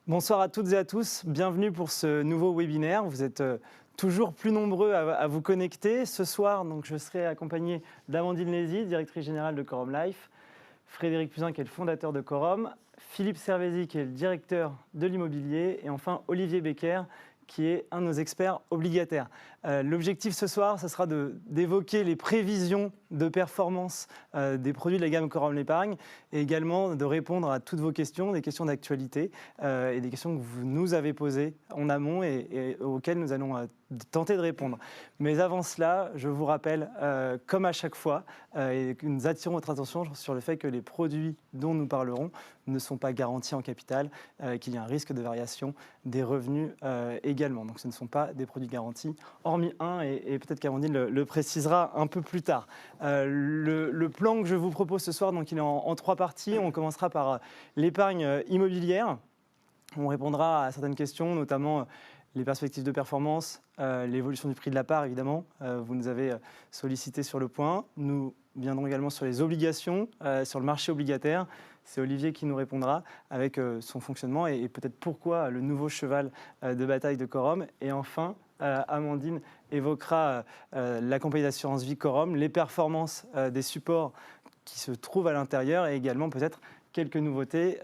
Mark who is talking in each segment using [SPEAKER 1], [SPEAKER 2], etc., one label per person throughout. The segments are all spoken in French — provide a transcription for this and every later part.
[SPEAKER 1] Bonsoir à toutes et à tous, bienvenue pour ce nouveau webinaire. Vous êtes toujours plus nombreux à vous connecter. Ce soir, donc, je serai accompagné d'Amandine Lézy, directrice générale de Quorum Life, Frédéric Puzin, qui est le fondateur de Quorum, Philippe Servézy, qui est le directeur de l'immobilier, et enfin Olivier Becker, qui est un de nos experts obligataires. L'objectif ce soir, ce sera d'évoquer les prévisions de performance des produits de la gamme Quorum l'épargne et également de répondre à toutes vos questions, des questions d'actualité et des questions que vous nous avez posées en amont et auxquelles nous allons tenter de répondre. Mais avant cela, je vous rappelle, comme à chaque fois, et que nous attirons votre attention sur le fait que les produits dont nous parlerons ne sont pas garantis en capital, qu'il y a un risque de variation des revenus également. Donc ce ne sont pas des produits garantis, hormis un, et peut-être qu'Amandine le précisera un peu plus tard. Le plan que je vous propose ce soir, donc, il est en trois parties. On commencera par l'épargne immobilière. On répondra à certaines questions, notamment les perspectives de performance, l'évolution du prix de la part, évidemment. Vous nous avez sollicité sur le point. Nous viendrons également sur les obligations, sur le marché obligataire. C'est Olivier qui nous répondra avec son fonctionnement et peut-être pourquoi le nouveau cheval de bataille de Quorum. Et enfin, Amandine évoquera la compagnie d'assurance vie Quorum, les performances des supports qui se trouvent à l'intérieur et également peut-être quelques nouveautés.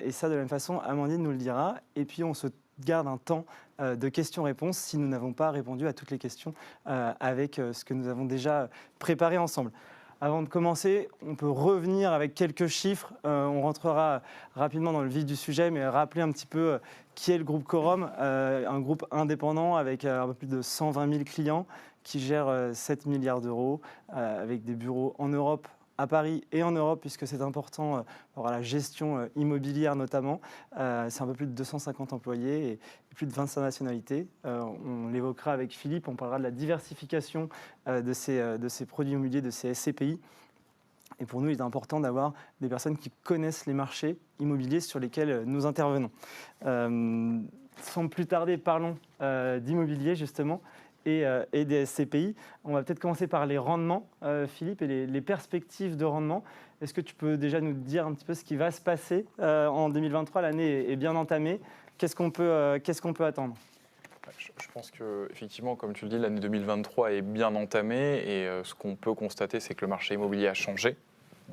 [SPEAKER 1] Et ça, de la même façon, Amandine nous le dira. Et puis, on se garde un temps de questions-réponses si nous n'avons pas répondu à toutes les questions avec ce que nous avons déjà préparé ensemble. Avant de commencer, on peut revenir avec quelques chiffres. On rentrera rapidement dans le vif du sujet, mais rappeler un petit peu qui est le groupe Quorum, un groupe indépendant avec un peu plus de 120 000 clients qui gère 7 milliards d'euros, avec des bureaux en Europe, à Paris et en Europe, puisque c'est important pour la gestion immobilière notamment. C'est un peu plus de 250 employés et plus de 25 nationalités. On l'évoquera avec Philippe, on parlera de la diversification de ces produits immobiliers, de ces SCPI. Et pour nous, il est important d'avoir des personnes qui connaissent les marchés immobiliers sur lesquels nous intervenons. Sans plus tarder, parlons d'immobilier justement. Et des SCPI. On va peut-être commencer par les rendements, Philippe, et les perspectives de rendement. Est-ce que tu peux déjà nous dire un petit peu ce qui va se passer en 2023 ? L'année est bien entamée. Qu'est-ce qu'on peut attendre ?
[SPEAKER 2] Je pense qu'effectivement, comme tu le dis, l'année 2023 est bien entamée et ce qu'on peut constater, c'est que le marché immobilier a changé.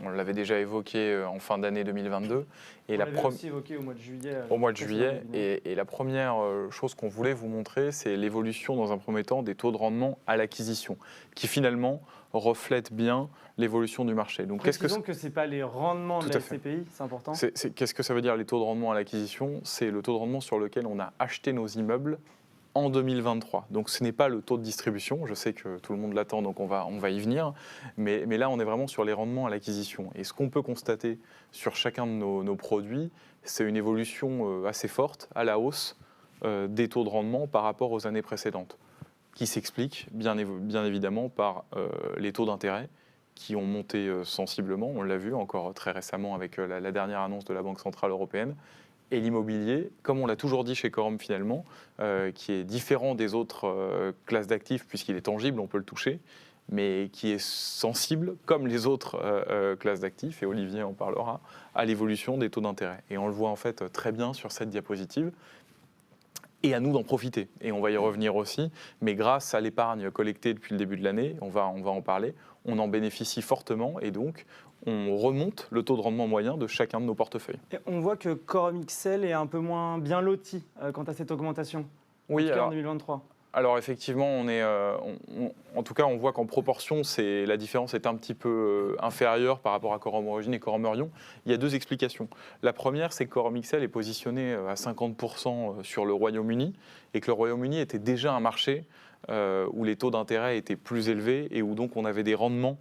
[SPEAKER 2] On l'avait déjà évoqué en fin d'année 2022.
[SPEAKER 1] On l'avait aussi évoqué au mois de juillet.
[SPEAKER 2] Au mois de juillet. Et la première chose qu'on voulait vous montrer, c'est l'évolution dans un premier temps des taux de rendement à l'acquisition, qui finalement reflètent bien l'évolution du marché. Donc,
[SPEAKER 1] précisons que ce n'est pas les rendements de la SCPI, c'est important.
[SPEAKER 2] Qu'est-ce que ça veut dire les taux de rendement à l'acquisition ? C'est le taux de rendement sur lequel on a acheté nos immeubles en 2023. Donc ce n'est pas le taux de distribution, je sais que tout le monde l'attend, donc on va y venir, mais là on est vraiment sur les rendements à l'acquisition. Et ce qu'on peut constater sur chacun de nos produits, c'est une évolution assez forte à la hausse des taux de rendement par rapport aux années précédentes, qui s'explique bien évidemment par les taux d'intérêt qui ont monté sensiblement, on l'a vu encore très récemment avec la dernière annonce de la Banque Centrale Européenne. Et l'immobilier, comme on l'a toujours dit chez Quorum finalement, qui est différent des autres classes d'actifs puisqu'il est tangible, on peut le toucher, mais qui est sensible, comme les autres classes d'actifs, et Olivier en parlera, à l'évolution des taux d'intérêt. Et on le voit en fait très bien sur cette diapositive. Et à nous d'en profiter. Et on va y revenir aussi. Mais grâce à l'épargne collectée depuis le début de l'année, on va en parler, on en bénéficie fortement et donc on remonte le taux de rendement moyen de chacun de nos portefeuilles.
[SPEAKER 1] Et on voit que Quorum XL est un peu moins bien loti quant à cette augmentation,
[SPEAKER 2] oui,
[SPEAKER 1] en 2023.
[SPEAKER 2] Alors effectivement, en tout cas, on voit qu'en proportion, la différence est un petit peu inférieure par rapport à Quorum Origine et Quorum Orion. Il y a deux explications. La première, c'est que Quorum XL est positionné à 50% sur le Royaume-Uni et que le Royaume-Uni était déjà un marché où les taux d'intérêt étaient plus élevés et où donc on avait des rendements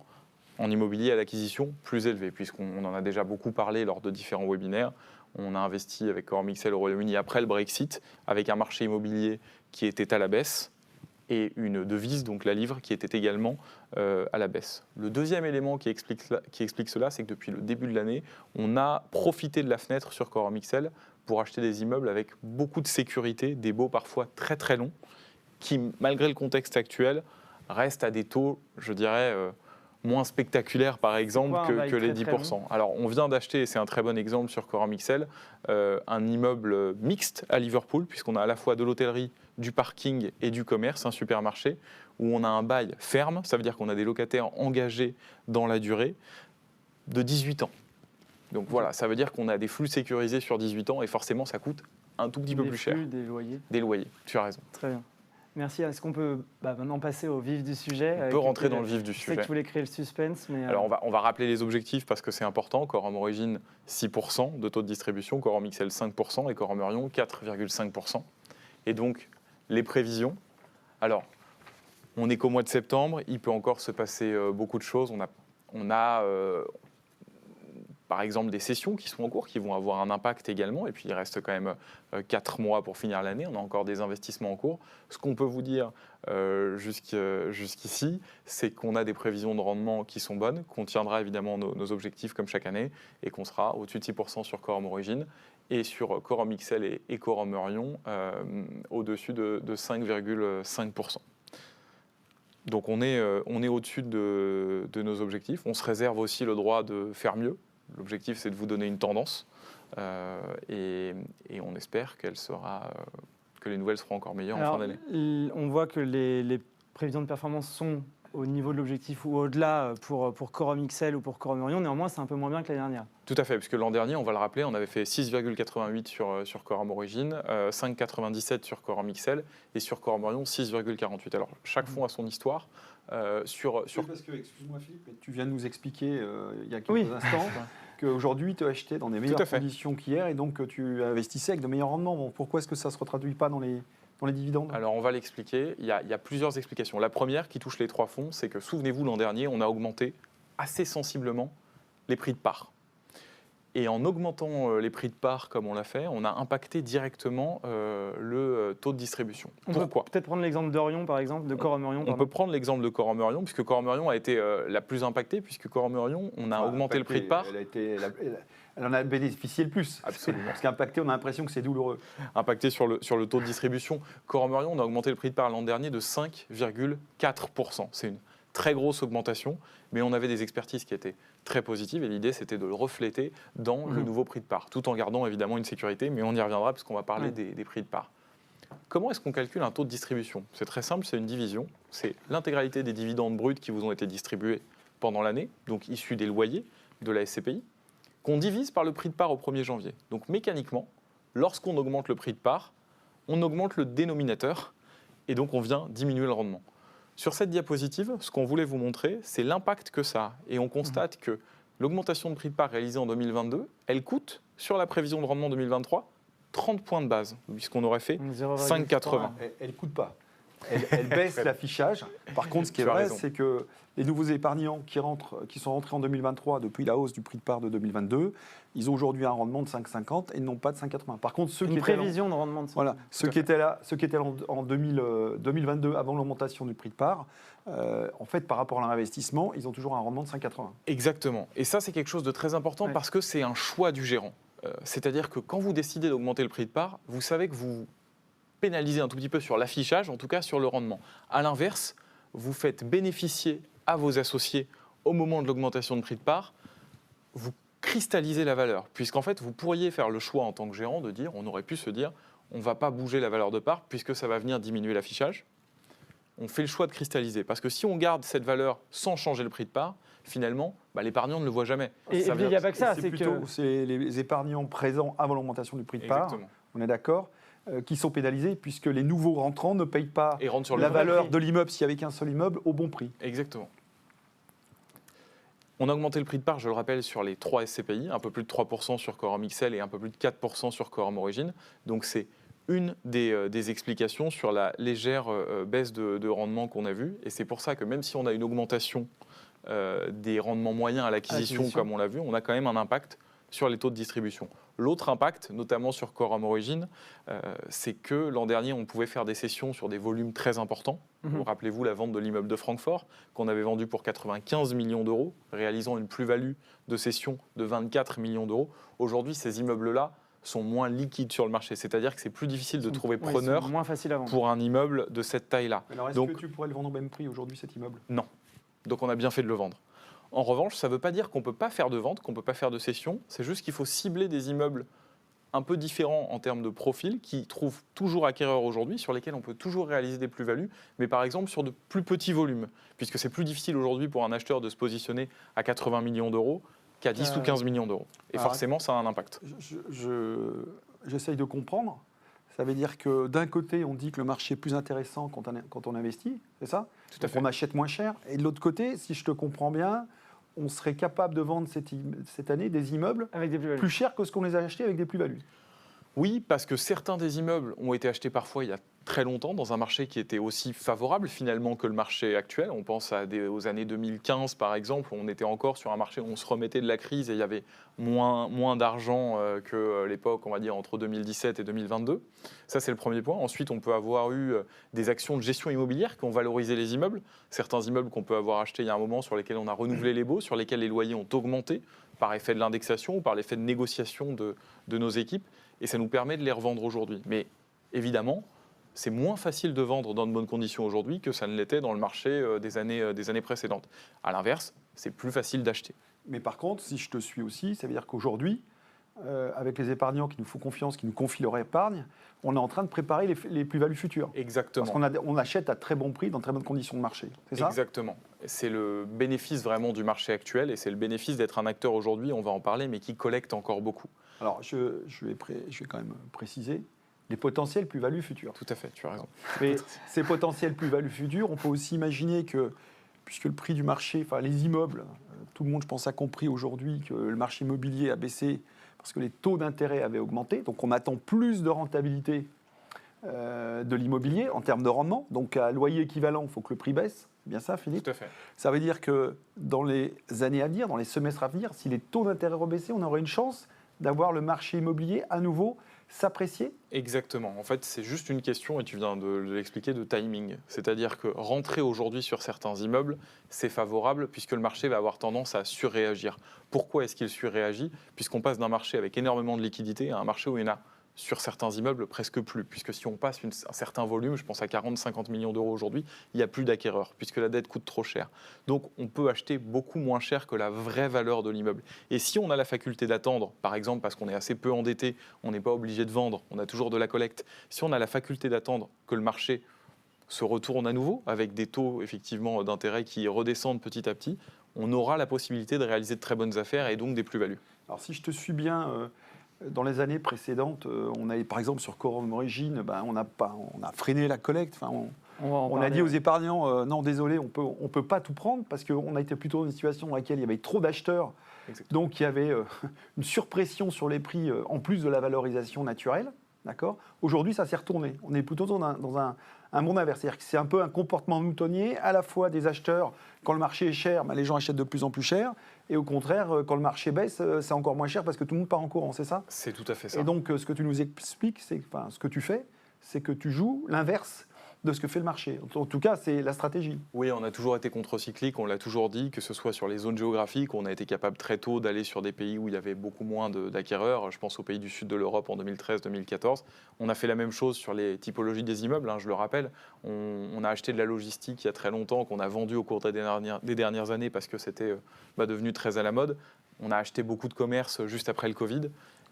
[SPEAKER 2] en immobilier à l'acquisition plus élevés, puisqu'on en a déjà beaucoup parlé lors de différents webinaires. On a investi avec Quorum XL au Royaume-Uni après le Brexit, avec un marché immobilier qui était à la baisse et une devise, donc la livre, qui était également à la baisse. Le deuxième élément qui explique cela, c'est que depuis le début de l'année, on a profité de la fenêtre sur Quorum XL pour acheter des immeubles avec beaucoup de sécurité, des baux parfois très très longs, qui, malgré le contexte actuel, restent à des taux, je dirais, moins spectaculaire, par exemple,
[SPEAKER 1] quoi, un bail
[SPEAKER 2] que les
[SPEAKER 1] très, très
[SPEAKER 2] 10%. Alors, on vient d'acheter, et c'est un très bon exemple sur Quorum XL, un immeuble mixte à Liverpool, puisqu'on a à la fois de l'hôtellerie, du parking et du commerce, un supermarché, où on a un bail ferme, ça veut dire qu'on a des locataires engagés dans la durée, de 18 ans. Donc voilà, ça veut dire qu'on a des flux sécurisés sur 18 ans, et forcément, ça coûte un tout petit peu plus cher.
[SPEAKER 1] Des loyers.
[SPEAKER 2] Des loyers, tu as raison.
[SPEAKER 1] Très bien. Merci. Est-ce qu'on peut maintenant passer au vif du sujet?
[SPEAKER 2] On peut rentrer dans le vif du
[SPEAKER 1] Je sais
[SPEAKER 2] sujet.
[SPEAKER 1] que tu voulais créer le suspense, mais...
[SPEAKER 2] Alors on va rappeler les objectifs parce que c'est important. Quorum Origine, 6% de taux de distribution, Quorum XL 5% et Quorum Orion 4,5%. Et donc les prévisions. Alors on n'est qu'au mois de septembre, il peut encore se passer beaucoup de choses. On a par exemple des sessions qui sont en cours, qui vont avoir un impact également. Et puis il reste quand même 4 mois pour finir l'année. On a encore des investissements en cours. Ce qu'on peut vous dire jusqu'ici, c'est qu'on a des prévisions de rendement qui sont bonnes, qu'on tiendra évidemment nos objectifs comme chaque année et qu'on sera au-dessus de 6% sur Quorum Origine et sur Quorum XL et Quorum Orion au-dessus de 5,5%. Donc on est au-dessus de nos objectifs. On se réserve aussi le droit de faire mieux. L'objectif, c'est de vous donner une tendance et on espère que les nouvelles seront encore meilleures en fin d'année.
[SPEAKER 1] On voit que les prévisions de performance sont au niveau de l'objectif ou au-delà pour Quorum XL ou pour Quorum Orion. Néanmoins, c'est un peu moins bien que l'année dernière.
[SPEAKER 2] Tout à fait, puisque l'an dernier, on va le rappeler, on avait fait 6,88 sur Quorum Origine, 5,97 sur Quorum XL et sur Quorum Orion, 6,48. Alors, chaque fonds a son histoire.
[SPEAKER 3] Parce que, excuse-moi Philippe, mais tu viens de nous expliquer il y a quelques instants qu'aujourd'hui tu as acheté dans des meilleures conditions qu'hier et donc tu investissais avec de meilleurs rendements. Bon, pourquoi est-ce que ça ne se retraduit pas dans les dividendes?
[SPEAKER 2] Alors on va l'expliquer, il y a plusieurs explications. La première qui touche les 3 fonds, c'est que souvenez-vous l'an dernier, on a augmenté assez sensiblement les prix de part. Et en augmentant les prix de part comme on l'a fait, on a impacté directement le taux de distribution. Pourquoi ?
[SPEAKER 1] On peut peut-être prendre l'exemple d'Orion, par exemple, de Quorum Orion.
[SPEAKER 2] On peut prendre l'exemple de Quorum Orion, puisque Quorum Orion a été la plus impactée, puisque Quorum Orion, on a augmenté le prix de part.
[SPEAKER 3] Elle en a bénéficié le plus.
[SPEAKER 2] Absolument.
[SPEAKER 3] Parce qu'impacté, on a l'impression que c'est douloureux.
[SPEAKER 2] Impacté sur le taux de distribution. Quorum Orion, on a augmenté le prix de part l'an dernier de 5,4%. C'est une très grosse augmentation, mais on avait des expertises qui étaient très positives et l'idée c'était de le refléter dans le nouveau prix de part, tout en gardant évidemment une sécurité, mais on y reviendra parce qu'on va parler des prix de part. Comment est-ce qu'on calcule un taux de distribution? C'est très simple, c'est une division, c'est l'intégralité des dividendes bruts qui vous ont été distribués pendant l'année, donc issus des loyers de la SCPI, qu'on divise par le prix de part au 1er janvier. Donc mécaniquement, lorsqu'on augmente le prix de part, on augmente le dénominateur et donc on vient diminuer le rendement. Sur cette diapositive, ce qu'on voulait vous montrer, c'est l'impact que ça a. Et on constate que l'augmentation de prix de part réalisée en 2022, elle coûte, sur la prévision de rendement 2023, 30 points de base, puisqu'on aurait fait 5,80.
[SPEAKER 3] Elle ne coûte pas. Elle baisse l'affichage. Par contre, ce qui est vrai, c'est que les nouveaux épargnants qui sont rentrés en 2023 depuis la hausse du prix de part de 2022, ils ont aujourd'hui un rendement de 5,50 et non pas de 5,80. Par contre, ceux qui étaient
[SPEAKER 1] prévision de rendement de 5,50.
[SPEAKER 3] Voilà, ceux qui étaient là en 2022 avant l'augmentation du prix de part, en fait, par rapport à l'investissement, ils ont toujours un rendement de 5,80.
[SPEAKER 2] Exactement. Et ça, c'est quelque chose de très important parce que c'est un choix du gérant. C'est-à-dire que quand vous décidez d'augmenter le prix de part, vous savez que vous pénalisez un tout petit peu sur l'affichage, en tout cas sur le rendement. À l'inverse, vous faites bénéficier à vos associés au moment de l'augmentation de prix de part, vous cristallisez la valeur. Puisqu'en fait, vous pourriez faire le choix en tant que gérant de dire, on aurait pu se dire, on ne va pas bouger la valeur de part puisque ça va venir diminuer l'affichage. On fait le choix de cristalliser. Parce que si on garde cette valeur sans changer le prix de part, finalement, l'épargnant ne le voit jamais.
[SPEAKER 1] Et il n'y a pas que ça.
[SPEAKER 3] C'est les épargnants présents avant l'augmentation du prix de part, on est d'accord, qui sont pénalisés puisque les nouveaux rentrants ne payent pas la valeur de l'immeuble s'il n'y avait qu'un seul immeuble au bon prix.
[SPEAKER 2] Exactement. On a augmenté le prix de part, je le rappelle, sur les 3 SCPI, un peu plus de 3% sur Quorum XL et un peu plus de 4% sur Quorum Origine. Donc c'est une des explications sur la légère baisse de rendement qu'on a vue. Et c'est pour ça que même si on a une augmentation des rendements moyens à l'acquisition, comme on l'a vu, on a quand même un impact sur les taux de distribution. L'autre impact, notamment sur Quorum Origine, c'est que l'an dernier, on pouvait faire des cessions sur des volumes très importants. Rappelez-vous la vente de l'immeuble de Francfort, qu'on avait vendu pour 95 millions d'euros, réalisant une plus-value de cession de 24 millions d'euros. Aujourd'hui, ces immeubles-là sont moins liquides sur le marché, c'est-à-dire que c'est plus difficile de trouver preneur pour un immeuble de cette taille-là.
[SPEAKER 3] Alors, est-ce que tu pourrais le vendre au même prix aujourd'hui, cet immeuble?
[SPEAKER 2] Non. Donc on a bien fait de le vendre. En revanche, ça ne veut pas dire qu'on ne peut pas faire de vente, qu'on ne peut pas faire de cession. C'est juste qu'il faut cibler des immeubles un peu différents en termes de profil, qui trouvent toujours acquéreurs aujourd'hui, sur lesquels on peut toujours réaliser des plus-values, mais par exemple sur de plus petits volumes, puisque c'est plus difficile aujourd'hui pour un acheteur de se positionner à 80 millions d'euros qu'à 10 ou 15 millions d'euros. Et forcément, ça a un impact.
[SPEAKER 3] J'essaye de comprendre. Ça veut dire que d'un côté, on dit que le marché est plus intéressant quand on investit, c'est ça?
[SPEAKER 2] Tout à fait.
[SPEAKER 3] On achète moins cher. Et de l'autre côté, si je te comprends bien, on serait capable de vendre cette année des immeubles
[SPEAKER 1] avec des plus-values
[SPEAKER 3] plus chers que ce qu'on les a achetés avec des plus-values.
[SPEAKER 2] Oui, parce que certains des immeubles ont été achetés parfois il y a très longtemps dans un marché qui était aussi favorable finalement que le marché actuel. On pense aux années 2015 par exemple, où on était encore sur un marché où on se remettait de la crise et il y avait moins d'argent que l'époque, on va dire, entre 2017 et 2022. Ça, c'est le premier point. Ensuite, on peut avoir eu des actions de gestion immobilière qui ont valorisé les immeubles. Certains immeubles qu'on peut avoir achetés il y a un moment, sur lesquels on a renouvelé les baux, sur lesquels les loyers ont augmenté par effet de l'indexation ou par l'effet de négociation de nos équipes. Et ça nous permet de les revendre aujourd'hui. Mais évidemment, c'est moins facile de vendre dans de bonnes conditions aujourd'hui que ça ne l'était dans le marché des années précédentes. À l'inverse, c'est plus facile d'acheter.
[SPEAKER 3] Mais par contre, si je te suis aussi, ça veut dire qu'aujourd'hui, avec les épargnants qui nous font confiance, qui nous confient leur épargne, on est en train de préparer les plus-values futures.
[SPEAKER 2] Exactement.
[SPEAKER 3] Parce qu'on achète à très bon prix, dans très bonnes conditions de marché. C'est ça?
[SPEAKER 2] Exactement. C'est le bénéfice vraiment du marché actuel et c'est le bénéfice d'être un acteur aujourd'hui, on va en parler, mais qui collecte encore beaucoup.
[SPEAKER 3] Alors, je vais quand même préciser les potentiels plus-values futures.
[SPEAKER 2] Tout à fait, tu as raison.
[SPEAKER 3] Mais ces potentiels plus-values futures, on peut aussi imaginer que, puisque le prix du marché, enfin les immeubles, tout le monde, je pense, a compris aujourd'hui que le marché immobilier a baissé parce que les taux d'intérêt avaient augmenté. Donc, on attend plus de rentabilité de l'immobilier en termes de rendement. Donc, à loyer équivalent, il faut que le prix baisse. C'est bien ça, Philippe?
[SPEAKER 2] Tout à fait.
[SPEAKER 3] Ça veut dire que dans les années à venir, dans les semestres à venir, si les taux d'intérêt rebaissaient, on aurait une chance d'avoir le marché immobilier à nouveau s'apprécier?
[SPEAKER 2] Exactement. En fait, c'est juste une question, et tu viens de l'expliquer, de timing. C'est-à-dire que rentrer aujourd'hui sur certains immeubles, c'est favorable puisque le marché va avoir tendance à surréagir. Pourquoi est-ce qu'il surréagit? Puisqu'on passe d'un marché avec énormément de liquidités à un marché où il y en a sur certains immeubles presque plus, puisque si on passe un certain volume, je pense à 40-50 millions d'euros aujourd'hui, il n'y a plus d'acquéreurs, puisque la dette coûte trop cher. Donc on peut acheter beaucoup moins cher que la vraie valeur de l'immeuble. Et si on a la faculté d'attendre, par exemple parce qu'on est assez peu endetté, on n'est pas obligé de vendre, on a toujours de la collecte, si on a la faculté d'attendre que le marché se retourne à nouveau, avec des taux effectivement d'intérêt qui redescendent petit à petit, on aura la possibilité de réaliser de très bonnes affaires et donc des plus-values.
[SPEAKER 3] Alors si je te suis bien... Dans les années précédentes, on a, par exemple sur Quorum Origine, on a freiné la collecte. Enfin, on a dit aux épargnants, non désolé, on peut pas tout prendre parce qu'on a été plutôt dans une situation dans laquelle il y avait trop d'acheteurs. Exactement. Donc il y avait une surpression sur les prix en plus de la valorisation naturelle. D'accord. Aujourd'hui, ça s'est retourné. On est plutôt dans un monde inverse. C'est-à-dire que c'est un peu un comportement moutonnier, à la fois des acheteurs, quand le marché est cher, les gens achètent de plus en plus cher, et au contraire, quand le marché baisse, c'est encore moins cher parce que tout le monde part en courant, c'est ça?
[SPEAKER 2] C'est tout à fait ça.
[SPEAKER 3] Et donc, ce que tu nous expliques, ce que tu fais, c'est que tu joues l'inverse de ce que fait le marché. En tout cas, c'est la stratégie.
[SPEAKER 2] Oui, on a toujours été contre-cyclique, on l'a toujours dit, que ce soit sur les zones géographiques, on a été capable très tôt d'aller sur des pays où il y avait beaucoup moins d'acquéreurs. Je pense aux pays du sud de l'Europe en 2013-2014. On a fait la même chose sur les typologies des immeubles, je le rappelle. On a acheté de la logistique il y a très longtemps, qu'on a vendu au cours des dernières années parce que c'était devenu très à la mode. On a acheté beaucoup de commerces juste après le Covid.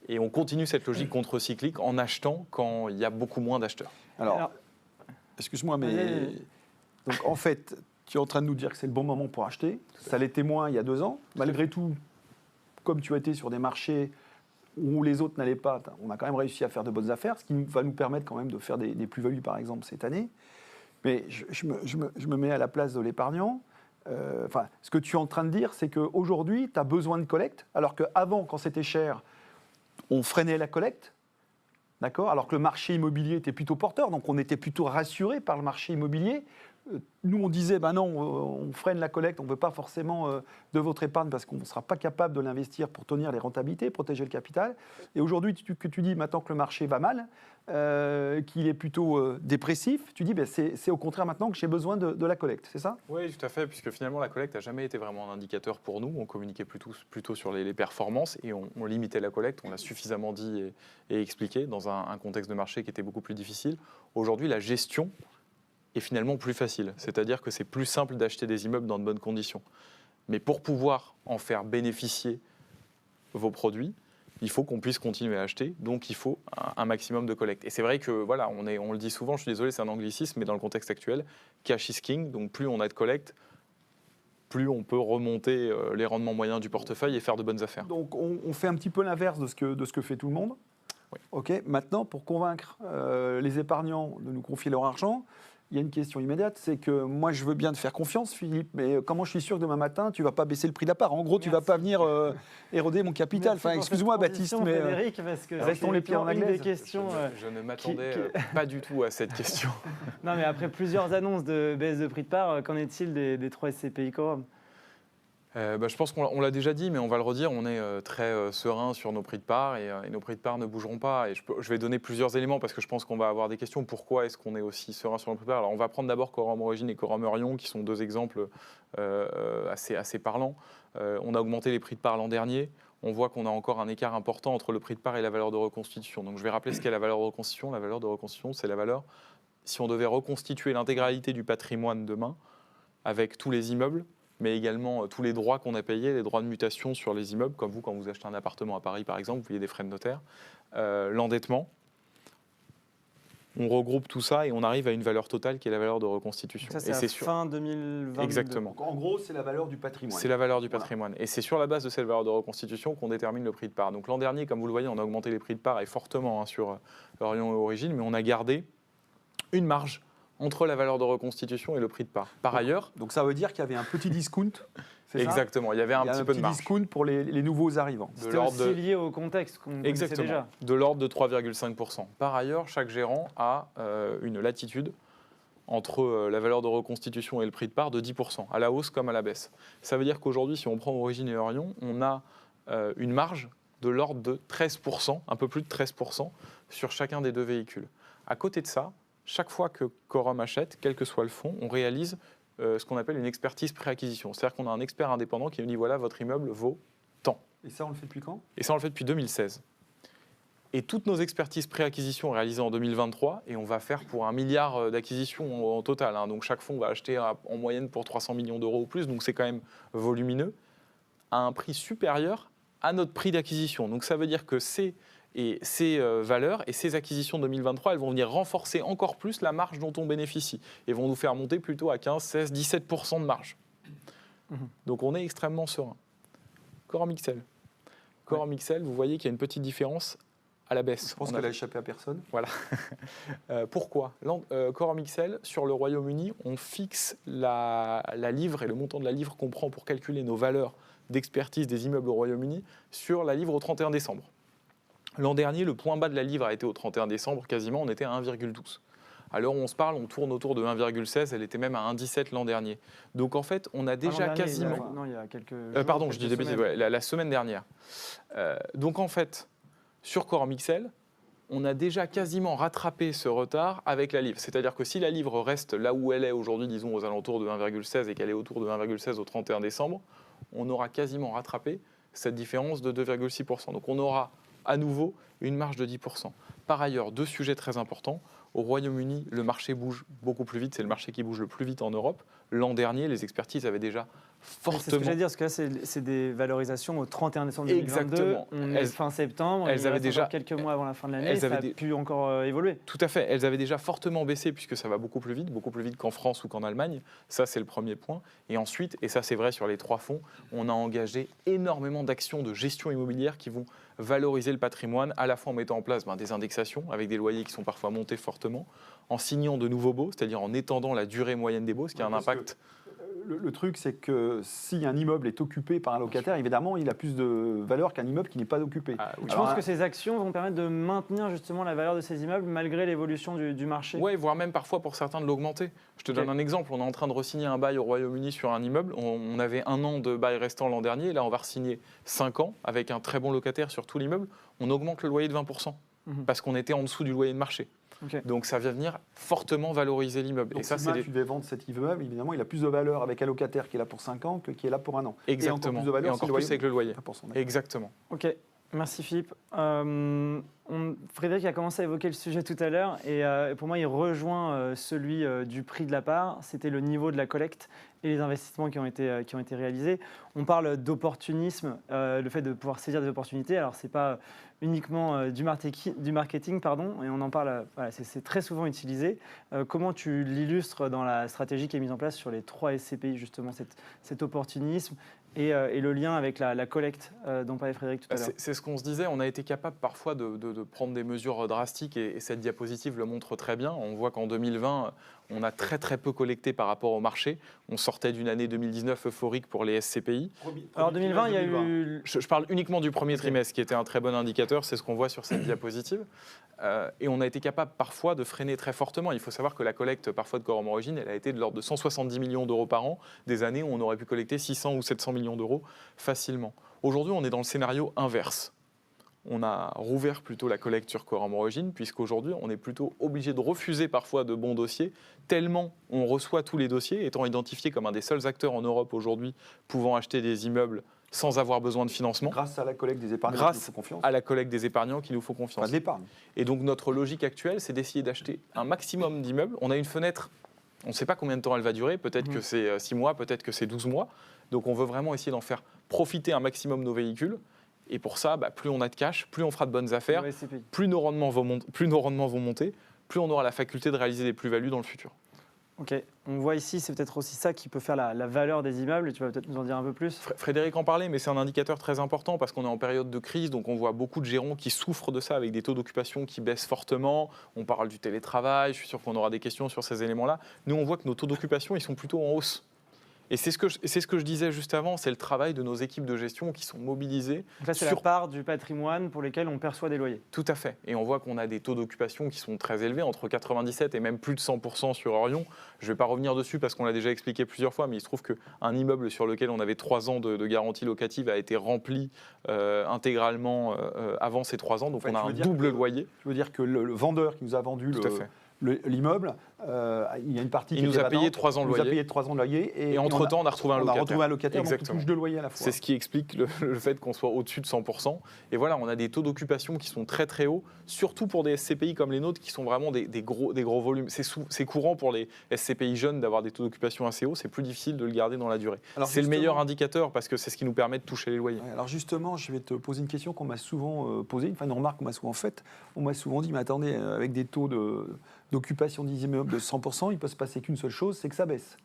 [SPEAKER 2] Et on continue cette logique contre-cyclique en achetant quand il y a beaucoup moins d'acheteurs.
[SPEAKER 3] Alors excuse-moi, mais donc en fait, tu es en train de nous dire que c'est le bon moment pour acheter. Ça l'était moins il y a 2 ans. Malgré tout, comme tu as été sur des marchés où les autres n'allaient pas, on a quand même réussi à faire de bonnes affaires, ce qui va nous permettre quand même de faire des plus-values, par exemple, cette année. Mais je me mets à la place de l'épargnant. Ce que tu es en train de dire, c'est qu'aujourd'hui, tu as besoin de collecte, alors qu'avant, quand c'était cher, on freinait la collecte. D'accord. Alors que le marché immobilier était plutôt porteur, donc on était plutôt rassuré par le marché immobilier. Nous, on disait, non, on freine la collecte, on ne veut pas forcément de votre épargne parce qu'on ne sera pas capable de l'investir pour tenir les rentabilités, protéger le capital. Et aujourd'hui, que tu dis, maintenant que le marché va mal, qu'il est plutôt dépressif, tu dis, c'est au contraire maintenant que j'ai besoin de la collecte, c'est ça?
[SPEAKER 2] Oui, tout à fait, puisque finalement, la collecte n'a jamais été vraiment un indicateur pour nous. On communiquait plutôt sur les performances et on limitait la collecte. On l'a suffisamment dit et expliqué dans un contexte de marché qui était beaucoup plus difficile. Aujourd'hui, la gestion est finalement plus facile. C'est-à-dire que c'est plus simple d'acheter des immeubles dans de bonnes conditions. Mais pour pouvoir en faire bénéficier vos produits, il faut qu'on puisse continuer à acheter, donc il faut un maximum de collecte. Et c'est vrai que, voilà, on le dit souvent, je suis désolé, c'est un anglicisme, mais dans le contexte actuel, cash is king, donc plus on a de collecte, plus on peut remonter les rendements moyens du portefeuille et faire de bonnes affaires.
[SPEAKER 3] Donc on fait un petit peu l'inverse de ce que fait tout le monde.
[SPEAKER 2] Oui.
[SPEAKER 3] Ok. Maintenant, pour convaincre les épargnants de nous confier leur argent, il y a une question immédiate, c'est que moi je veux bien te faire confiance, Philippe, mais comment je suis sûr que demain matin tu vas pas baisser le prix de la part? En gros, tu vas pas venir éroder mon capital. Enfin, excuse-moi, Baptiste, mais
[SPEAKER 1] Frédéric, parce que
[SPEAKER 3] restons les pieds en
[SPEAKER 1] une des
[SPEAKER 3] anglaise.
[SPEAKER 1] questions.
[SPEAKER 2] Je ne m'attendais pas du tout à cette question.
[SPEAKER 1] Non, mais après plusieurs annonces de baisse de prix de part, qu'en est-il des 3 SCPI Quorum?
[SPEAKER 2] Je pense qu'on l'a déjà dit, mais on va le redire, on est très serein sur nos prix de part et nos prix de part ne bougeront pas. Et je vais donner plusieurs éléments parce que je pense qu'on va avoir des questions. Pourquoi est-ce qu'on est aussi serein sur nos prix de part? Alors on va prendre d'abord Quorum Origine et Quorum Eurion qui sont deux exemples assez parlants. On a augmenté les prix de part l'an dernier. On voit qu'on a encore un écart important entre le prix de part et la valeur de reconstitution. Donc je vais rappeler ce qu'est la valeur de reconstitution. La valeur de reconstitution, c'est la valeur, si on devait reconstituer l'intégralité du patrimoine demain, avec tous les immeubles, mais également tous les droits qu'on a payés, les droits de mutation sur les immeubles, comme vous, quand vous achetez un appartement à Paris, par exemple, vous payez des frais de notaire, l'endettement. On regroupe tout ça et on arrive à une valeur totale qui est la valeur de reconstitution.
[SPEAKER 1] Donc ça, c'est fin 2022.
[SPEAKER 2] Exactement.
[SPEAKER 3] Donc, en gros, c'est la valeur du patrimoine.
[SPEAKER 2] C'est la valeur du patrimoine. Voilà. Et c'est sur la base de cette valeur de reconstitution qu'on détermine le prix de part. Donc l'an dernier, comme vous le voyez, on a augmenté les prix de part et fortement sur Eurion et Origine, mais on a gardé une marge entre la valeur de reconstitution et le prix de part. Par ailleurs...
[SPEAKER 3] Donc ça veut dire qu'il y avait un petit discount, c'est ça?
[SPEAKER 2] Exactement, il y avait un petit peu de marge.
[SPEAKER 3] Discount pour les nouveaux arrivants.
[SPEAKER 1] C'était aussi lié au contexte qu'on connaissait déjà.
[SPEAKER 2] De l'ordre de 3,5%. Par ailleurs, chaque gérant a une latitude entre la valeur de reconstitution et le prix de part de 10%, à la hausse comme à la baisse. Ça veut dire qu'aujourd'hui, si on prend Origine et Eurion, on a une marge de l'ordre de 13%, un peu plus de 13% sur chacun des deux véhicules. À côté de ça, chaque fois que Quorum achète, quel que soit le fonds, on réalise ce qu'on appelle une expertise pré-acquisition. C'est-à-dire qu'on a un expert indépendant qui nous dit voilà, votre immeuble vaut tant.
[SPEAKER 3] Et ça, on le fait depuis quand?
[SPEAKER 2] Et ça, on le fait depuis 2016. Et toutes nos expertises pré-acquisition réalisées en 2023, et on va faire pour 1 milliard d'acquisitions en total. Donc chaque fonds va acheter en moyenne pour 300 millions d'euros ou plus, donc c'est quand même volumineux, à un prix supérieur à notre prix d'acquisition. Donc ça veut dire que ces valeurs et ces acquisitions de 2023, elles vont venir renforcer encore plus la marge dont on bénéficie et vont nous faire monter plutôt à 15, 16, 17% de marge. Donc on est extrêmement serein. Quorum XL. Quorum XL, vous voyez qu'il y a une petite différence à la baisse.
[SPEAKER 3] Je pense qu'elle a échappé à personne.
[SPEAKER 2] Voilà. Pourquoi? Quorum XL, sur le Royaume-Uni, on fixe la livre et le montant de la livre qu'on prend pour calculer nos valeurs d'expertise des immeubles au Royaume-Uni sur la livre au 31 décembre. L'an dernier, le point bas de la livre a été au 31 décembre, quasiment, on était à 1,12. À l'heure où on se parle, on tourne autour de 1,16, elle était même à 1,17 l'an dernier. Donc en fait, on a déjà quasiment...
[SPEAKER 1] Il y a quelques
[SPEAKER 2] pardon, je dis des bêtises, la semaine dernière. Donc en fait, sur Quorum XL, on a déjà quasiment rattrapé ce retard avec la livre. C'est-à-dire que si la livre reste là où elle est aujourd'hui, disons aux alentours de 1,16 et qu'elle est autour de 1,16 au 31 décembre, on aura quasiment rattrapé cette différence de 2,6%. Donc on aura à nouveau une marge de 10%. Par ailleurs, deux sujets très importants. Au Royaume-Uni, le marché bouge beaucoup plus vite. C'est le marché qui bouge le plus vite en Europe. L'an dernier, les expertises avaient déjà fortement...
[SPEAKER 1] C'est ce que j'allais dire, parce que là, c'est des valorisations au 31 décembre 2022.
[SPEAKER 2] Exactement.
[SPEAKER 1] On est fin septembre,
[SPEAKER 2] elles avaient déjà
[SPEAKER 1] quelques mois avant la fin de l'année, ça a pu encore évoluer.
[SPEAKER 2] Tout à fait. Elles avaient déjà fortement baissé, puisque ça va beaucoup plus vite qu'en France ou qu'en Allemagne. Ça, c'est le premier point. Et ensuite, et ça c'est vrai sur les trois fonds, on a engagé énormément d'actions de gestion immobilière qui vont valoriser le patrimoine, à la fois en mettant en place des indexations, avec des loyers qui sont parfois montés fortement, en signant de nouveaux baux, c'est-à-dire en étendant la durée moyenne des baux, ce qui a un impact...
[SPEAKER 3] Le truc, c'est que si un immeuble est occupé par un locataire, évidemment, il a plus de valeur qu'un immeuble qui n'est pas occupé.
[SPEAKER 1] Je pense que ces actions vont permettre de maintenir justement la valeur de ces immeubles malgré l'évolution du marché.
[SPEAKER 2] Oui, voire même parfois pour certains de l'augmenter. Je te donne un exemple. On est en train de re-signer un bail au Royaume-Uni sur un immeuble. On avait 1 an de bail restant l'an dernier. Là, on va re-signer 5 ans avec un très bon locataire sur tout l'immeuble. On augmente le loyer de 20% parce qu'on était en dessous du loyer de marché. Donc ça vient venir fortement valoriser l'immeuble.
[SPEAKER 3] Donc, et ça, si tu devais vendre cet immeuble, évidemment, il a plus de valeur avec un locataire qui est là pour 5 ans que qui est là pour 1 an.
[SPEAKER 2] Exactement.
[SPEAKER 3] Et encore plus de valeur
[SPEAKER 2] avec le loyer. Exactement.
[SPEAKER 1] Ok, merci Philippe. On Frédéric a commencé à évoquer le sujet tout à l'heure et pour moi, il rejoint celui du prix de la part. C'était le niveau de la collecte et les investissements qui ont été réalisés. On parle d'opportunisme, le fait de pouvoir saisir des opportunités. Alors, ce n'est pas uniquement du marketing, pardon, et on en parle, voilà, c'est très souvent utilisé. Comment tu l'illustres dans la stratégie qui est mise en place sur les 3 SCPI, justement, cet opportunisme et le lien avec la collecte dont parlait Frédéric tout à l'heure?
[SPEAKER 2] C'est ce qu'on se disait, on a été capable parfois de prendre des mesures drastiques et cette diapositive le montre très bien. On voit qu'en 2020, on a très très peu collecté par rapport au marché. On sortait d'une année 2019 euphorique pour les SCPI.
[SPEAKER 1] Alors 2020, il y a eu...
[SPEAKER 2] Je parle uniquement du premier trimestre qui était un très bon indicateur, c'est ce qu'on voit sur cette diapositive. Et on a été capable parfois de freiner très fortement. Il faut savoir que la collecte parfois de Quorum Origin, elle a été de l'ordre de 170 millions d'euros par an, des années où on aurait pu collecter 600 ou 700 millions d'euros facilement. Aujourd'hui, on est dans le scénario inverse. On a rouvert plutôt la collecte sur Quorum Origin, puisqu'aujourd'hui, on est plutôt obligé de refuser parfois de bons dossiers, tellement on reçoit tous les dossiers, étant identifié comme un des seuls acteurs en Europe aujourd'hui pouvant acheter des immeubles sans avoir besoin de financement.
[SPEAKER 3] Grâce à la collecte des épargnants qui nous font confiance.
[SPEAKER 2] À la collecte des épargnants qui nous font confiance.
[SPEAKER 3] Enfin, de l'épargne.
[SPEAKER 2] Et donc notre logique actuelle, c'est d'essayer d'acheter un maximum d'immeubles. On a une fenêtre, on ne sait pas combien de temps elle va durer, peut-être que c'est 6 mois, peut-être que c'est 12 mois. Donc on veut vraiment essayer d'en faire profiter un maximum nos véhicules. Et pour ça, plus on a de cash, plus on fera de bonnes affaires, plus nos rendements vont monter, plus on aura la faculté de réaliser des plus-values dans le futur.
[SPEAKER 1] Ok, on voit ici, c'est peut-être aussi ça qui peut faire la valeur des immeubles, et tu vas peut-être nous en dire un peu plus.
[SPEAKER 2] Frédéric en parlait, mais c'est un indicateur très important parce qu'on est en période de crise, donc on voit beaucoup de gérants qui souffrent de ça avec des taux d'occupation qui baissent fortement. On parle du télétravail, je suis sûr qu'on aura des questions sur ces éléments-là. Nous, on voit que nos taux d'occupation, ils sont plutôt en hausse. Et c'est ce que je disais juste avant, c'est le travail de nos équipes de gestion qui sont mobilisées.
[SPEAKER 1] Donc là, c'est la part du patrimoine pour lesquels on perçoit des loyers.
[SPEAKER 2] Tout à fait. Et on voit qu'on a des taux d'occupation qui sont très élevés, entre 97 et même plus de 100% sur Orion. Je ne vais pas revenir dessus parce qu'on l'a déjà expliqué plusieurs fois, mais il se trouve qu'un immeuble sur lequel on avait 3 ans de garantie locative a été rempli intégralement avant ces 3 ans. Donc on a un double loyer.
[SPEAKER 3] Je veux dire que le vendeur qui nous a vendu l'immeuble, il y a une partie
[SPEAKER 2] qui nous a payé 3 ans de loyer.
[SPEAKER 3] Il nous a payé 3 ans de loyer.
[SPEAKER 2] Et entre-temps, on a retrouvé un locataire.
[SPEAKER 3] On a retrouvé un locataire, donc on touche 2 loyers à la fois.
[SPEAKER 2] C'est ce qui explique le fait qu'on soit au-dessus de 100%. Et voilà, on a des taux d'occupation qui sont très très hauts, surtout pour des SCPI comme les nôtres, qui sont vraiment des gros volumes. C'est courant pour les SCPI jeunes d'avoir des taux d'occupation assez hauts. C'est plus difficile de le garder dans la durée. C'est le meilleur indicateur parce que c'est ce qui nous permet de toucher les loyers.
[SPEAKER 3] Ouais, alors justement, je vais te poser une question qu'on m'a souvent posée, une remarque qu'on m'a souvent faite. On m'a souvent dit, mais attendez, avec des taux d'occupation des immeubles de 100%, il peut se passer qu'une seule chose, c'est que ça baisse.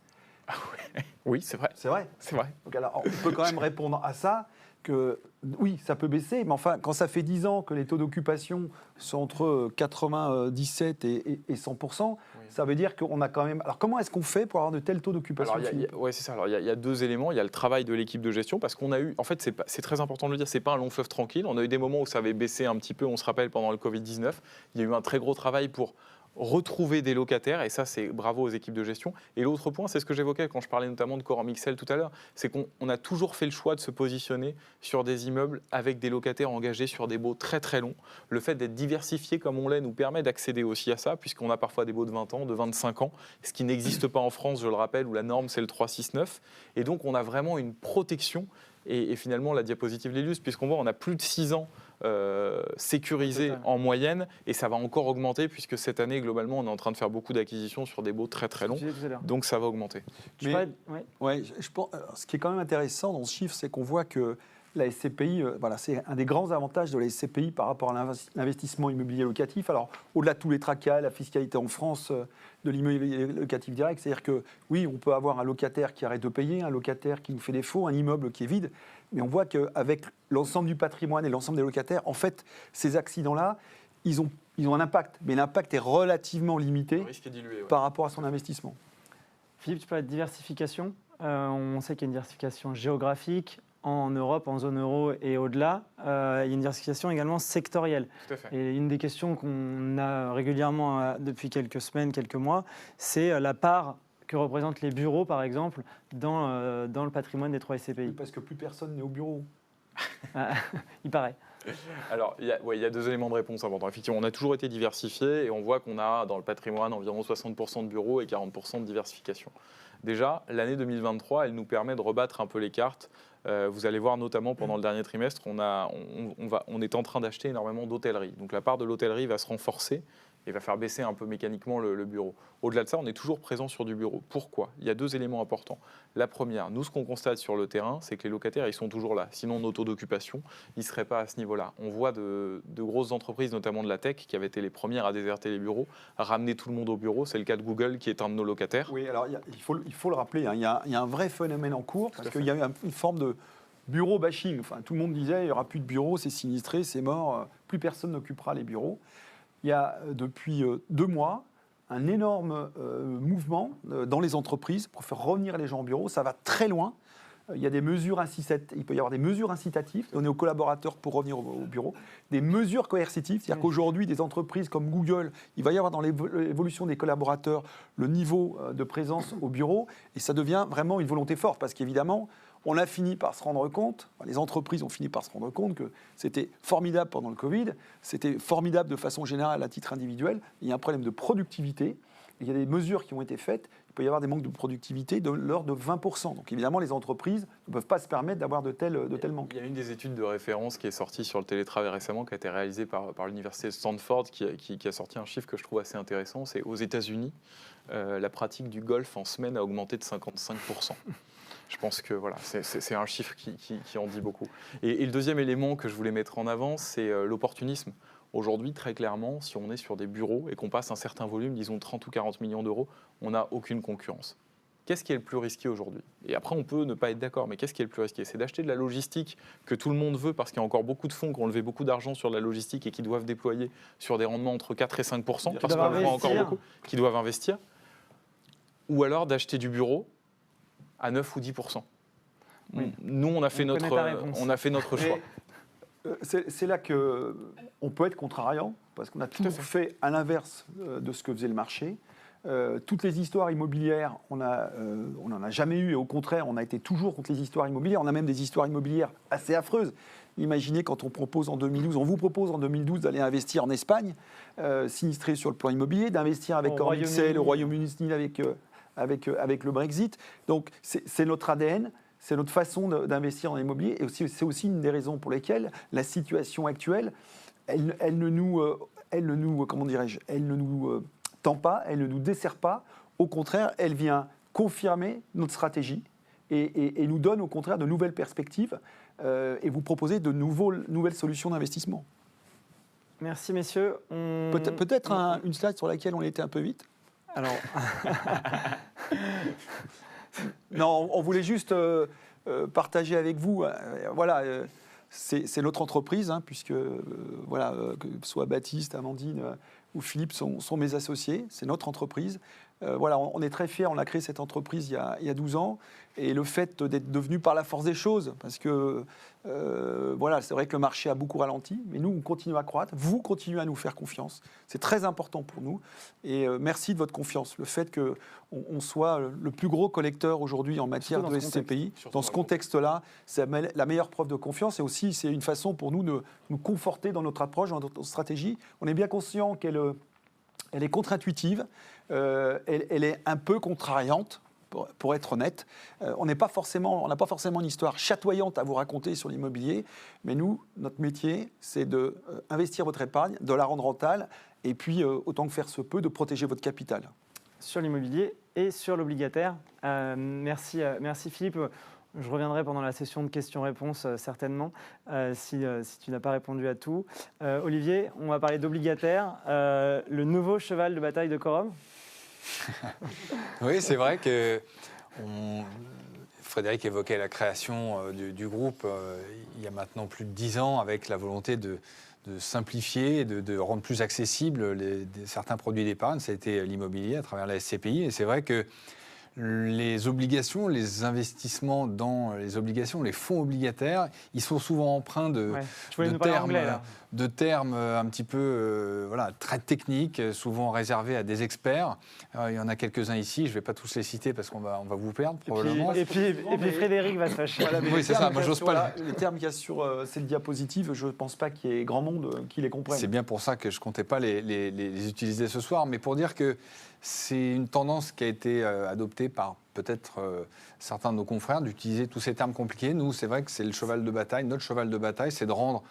[SPEAKER 2] Ah ouais. Oui, c'est vrai.
[SPEAKER 3] C'est vrai.
[SPEAKER 2] C'est vrai.
[SPEAKER 3] Donc alors, on peut quand même répondre à ça que oui, ça peut baisser, mais enfin, quand ça fait 10 ans que les taux d'occupation sont entre 97 et 100%, ça veut dire qu'on a quand même... Alors comment est-ce qu'on fait pour avoir de tels taux d'occupation?
[SPEAKER 2] Oui, c'est ça. Alors, il y a 2 éléments. Il y a le travail de l'équipe de gestion, parce qu'on a eu... En fait, c'est très important de le dire, c'est pas un long fleuve tranquille. On a eu des moments où ça avait baissé un petit peu, on se rappelle, pendant le Covid-19. Il y a eu un très gros travail pour retrouver des locataires, et ça, c'est bravo aux équipes de gestion. Et l'autre point, c'est ce que j'évoquais quand je parlais notamment de Quorum XL tout à l'heure, c'est qu'on a toujours fait le choix de se positionner sur des immeubles avec des locataires engagés sur des baux très très longs. Le fait d'être diversifié comme on l'est nous permet d'accéder aussi à ça, puisqu'on a parfois des baux de 20 ans, de 25 ans, ce qui n'existe pas en France, je le rappelle, où la norme c'est le 369. Et donc on a vraiment une protection, et finalement la diapositive l'illustre, puisqu'on voit on a plus de 6 ans sécurisé en moyenne, et ça va encore augmenter puisque cette année globalement on est en train de faire beaucoup d'acquisitions sur des baux très très longs, donc ça va augmenter.
[SPEAKER 3] Je pense, ce qui est quand même intéressant dans ce chiffre, c'est qu'on voit que la SCPI, c'est un des grands avantages de la SCPI par rapport à l'investissement immobilier locatif. Alors, au-delà de tous les tracas, la fiscalité en France de l'immobilier locatif direct, c'est-à-dire que oui, on peut avoir un locataire qui arrête de payer, un locataire qui nous fait défaut, un immeuble qui est vide, mais on voit qu'avec l'ensemble du patrimoine et l'ensemble des locataires, en fait, ces accidents-là, ils ont un impact, mais l'impact est relativement limité par rapport à son investissement.
[SPEAKER 1] Philippe, tu parles de diversification. On sait qu'il y a une diversification géographique, en Europe, en zone euro et au-delà. Il y a une diversification également sectorielle.
[SPEAKER 2] Tout à fait.
[SPEAKER 1] Et une des questions qu'on a régulièrement depuis quelques semaines, quelques mois, c'est la part que représentent les bureaux, par exemple, dans le patrimoine des 3 SCPI.
[SPEAKER 3] Parce que plus personne n'est au bureau.
[SPEAKER 1] Il paraît.
[SPEAKER 2] Alors, il y a 2 éléments de réponse importants. Effectivement, on a toujours été diversifié et on voit qu'on a dans le patrimoine environ 60% de bureaux et 40% de diversification. Déjà, l'année 2023, elle nous permet de rebattre un peu les cartes Vous allez voir notamment pendant le dernier trimestre, on est en train d'acheter énormément d'hôtellerie. Donc la part de l'hôtellerie va se renforcer et va faire baisser un peu mécaniquement le bureau. Au-delà de ça, on est toujours présent sur du bureau. Pourquoi ? Il y a 2 éléments importants. La première, nous, ce qu'on constate sur le terrain, c'est que les locataires, ils sont toujours là. Sinon, nos taux d'occupation, ils ne seraient pas à ce niveau-là. On voit de grosses entreprises, notamment de la tech, qui avaient été les premières à déserter les bureaux, à ramener tout le monde au bureau. C'est le cas de Google, qui est un de nos locataires.
[SPEAKER 3] Oui, alors il faut le rappeler, hein, il y a un vrai phénomène en cours, parce qu'il y a eu une forme de bureau bashing. Enfin, tout le monde disait, il n'y aura plus de bureaux, c'est sinistré, c'est mort, plus personne n'occupera les bureaux. Il y a depuis 2 mois un énorme mouvement dans les entreprises pour faire revenir les gens au bureau. Ça va très loin. Il y a des mesures incitatives. Il peut y avoir des mesures incitatives données aux collaborateurs pour revenir au bureau. Des mesures coercitives. C'est-à-dire qu'aujourd'hui, des entreprises comme Google, il va y avoir dans l'évolution des collaborateurs le niveau de présence au bureau. Et ça devient vraiment une volonté forte. Parce qu'évidemment, on a fini par se rendre compte, les entreprises ont fini par se rendre compte que c'était formidable pendant le Covid, c'était formidable de façon générale à titre individuel. Il y a un problème de productivité, il y a des mesures qui ont été faites, il peut y avoir des manques de productivité de l'ordre de 20%. Donc évidemment, les entreprises ne peuvent pas se permettre d'avoir de tels manques.
[SPEAKER 2] Il y a une des études de référence qui est sortie sur le télétravail récemment, qui a été réalisée par l'université de Stanford, qui a sorti un chiffre que je trouve assez intéressant. C'est aux États-Unis, la pratique du golf en semaine a augmenté de 55%. Je pense que voilà, c'est un chiffre qui en dit beaucoup. Et le deuxième élément que je voulais mettre en avant, c'est l'opportunisme. Aujourd'hui, très clairement, si on est sur des bureaux et qu'on passe un certain volume, disons 30 ou 40 millions d'euros, on n'a aucune concurrence. Qu'est-ce qui est le plus risqué aujourd'hui ? Et après, on peut ne pas être d'accord, mais qu'est-ce qui est le plus risqué ? C'est d'acheter de la logistique que tout le monde veut, parce qu'il y a encore beaucoup de fonds qui ont levé beaucoup d'argent sur de la logistique et qui doivent déployer sur des rendements entre 4 et 5%, parce qu'on le voit encore beaucoup, qui doivent investir. Ou alors d'acheter du bureau à 9 ou 10%. Oui. Nous, on a fait notre choix.
[SPEAKER 3] C'est là qu'on peut être contrariant, parce qu'on a toujours fait à l'inverse de ce que faisait le marché. Toutes les histoires immobilières, on n'en a jamais eu, et au contraire, on a été toujours contre les histoires immobilières. On a même des histoires immobilières assez affreuses. Imaginez quand on vous propose en 2012 d'aller investir en Espagne, sinistré sur le plan immobilier, d'investir avec Orixel, le Royaume-Uni avec le Brexit. Donc c'est notre ADN, c'est notre façon d'investir dans l'immobilier, et c'est aussi une des raisons pour lesquelles la situation actuelle, elle ne nous tend pas, elle ne nous dessert pas. Au contraire, elle vient confirmer notre stratégie et nous donne au contraire de nouvelles perspectives et vous proposer de nouvelles solutions d'investissement.
[SPEAKER 1] Merci messieurs.
[SPEAKER 3] Peut-être une slide sur laquelle on était un peu vite.
[SPEAKER 1] Alors,
[SPEAKER 3] non, on voulait juste partager avec vous. Voilà, c'est notre entreprise, hein, puisque voilà, que ce soit Baptiste, Amandine ou Philippe sont mes associés. C'est notre entreprise. Voilà, on est très fiers. On a créé cette entreprise il y a 12 ans. Et le fait d'être devenu par la force des choses, parce que voilà, c'est vrai que le marché a beaucoup ralenti, mais nous, on continue à croître. Vous continuez à nous faire confiance. C'est très important pour nous. Et merci de votre confiance. Le fait qu'on soit le plus gros collecteur aujourd'hui en matière de SCPI, dans ce contexte-là, c'est la meilleure preuve de confiance. Et aussi, c'est une façon pour nous de nous conforter dans notre approche, dans notre stratégie. On est bien conscient qu'elle est contre-intuitive, elle est un peu contrariante, pour être honnête. On n'a pas forcément une histoire chatoyante à vous raconter sur l'immobilier, mais nous, notre métier, c'est d'investir votre épargne, de la rendre rentable, et puis, autant que faire se peut, de protéger votre capital.
[SPEAKER 1] Sur l'immobilier et sur l'obligataire. Merci Philippe. Je reviendrai pendant la session de questions-réponses, certainement, si tu n'as pas répondu à tout. Olivier, on va parler d'obligataire, le nouveau cheval de bataille de Quorum.
[SPEAKER 4] Oui, c'est vrai que Frédéric évoquait la création du groupe il y a maintenant plus de 10 ans, avec la volonté de simplifier, de rendre plus accessibles certains produits d'épargne. Ça a été l'immobilier à travers la SCPI. Et c'est vrai que les obligations, les investissements dans les obligations, les fonds obligataires, ils sont souvent empreints de termes un petit peu très techniques, souvent réservés à des experts. Il y en a quelques-uns ici, je ne vais pas tous les citer parce qu'on va vous perdre probablement.
[SPEAKER 1] Et puis Frédéric va se fâcher.
[SPEAKER 3] Voilà,
[SPEAKER 4] oui, c'est ça, moi j'ose pas.
[SPEAKER 3] Les termes qu'il y a sur cette diapositive, je ne pense pas qu'il y ait grand monde qui les comprenne.
[SPEAKER 4] C'est bien pour ça que je ne comptais pas les utiliser ce soir, mais pour dire que c'est une tendance qui a été adoptée par peut-être certains de nos confrères d'utiliser tous ces termes compliqués. Nous, c'est vrai que c'est le cheval de bataille. Notre cheval de bataille, c'est de rendre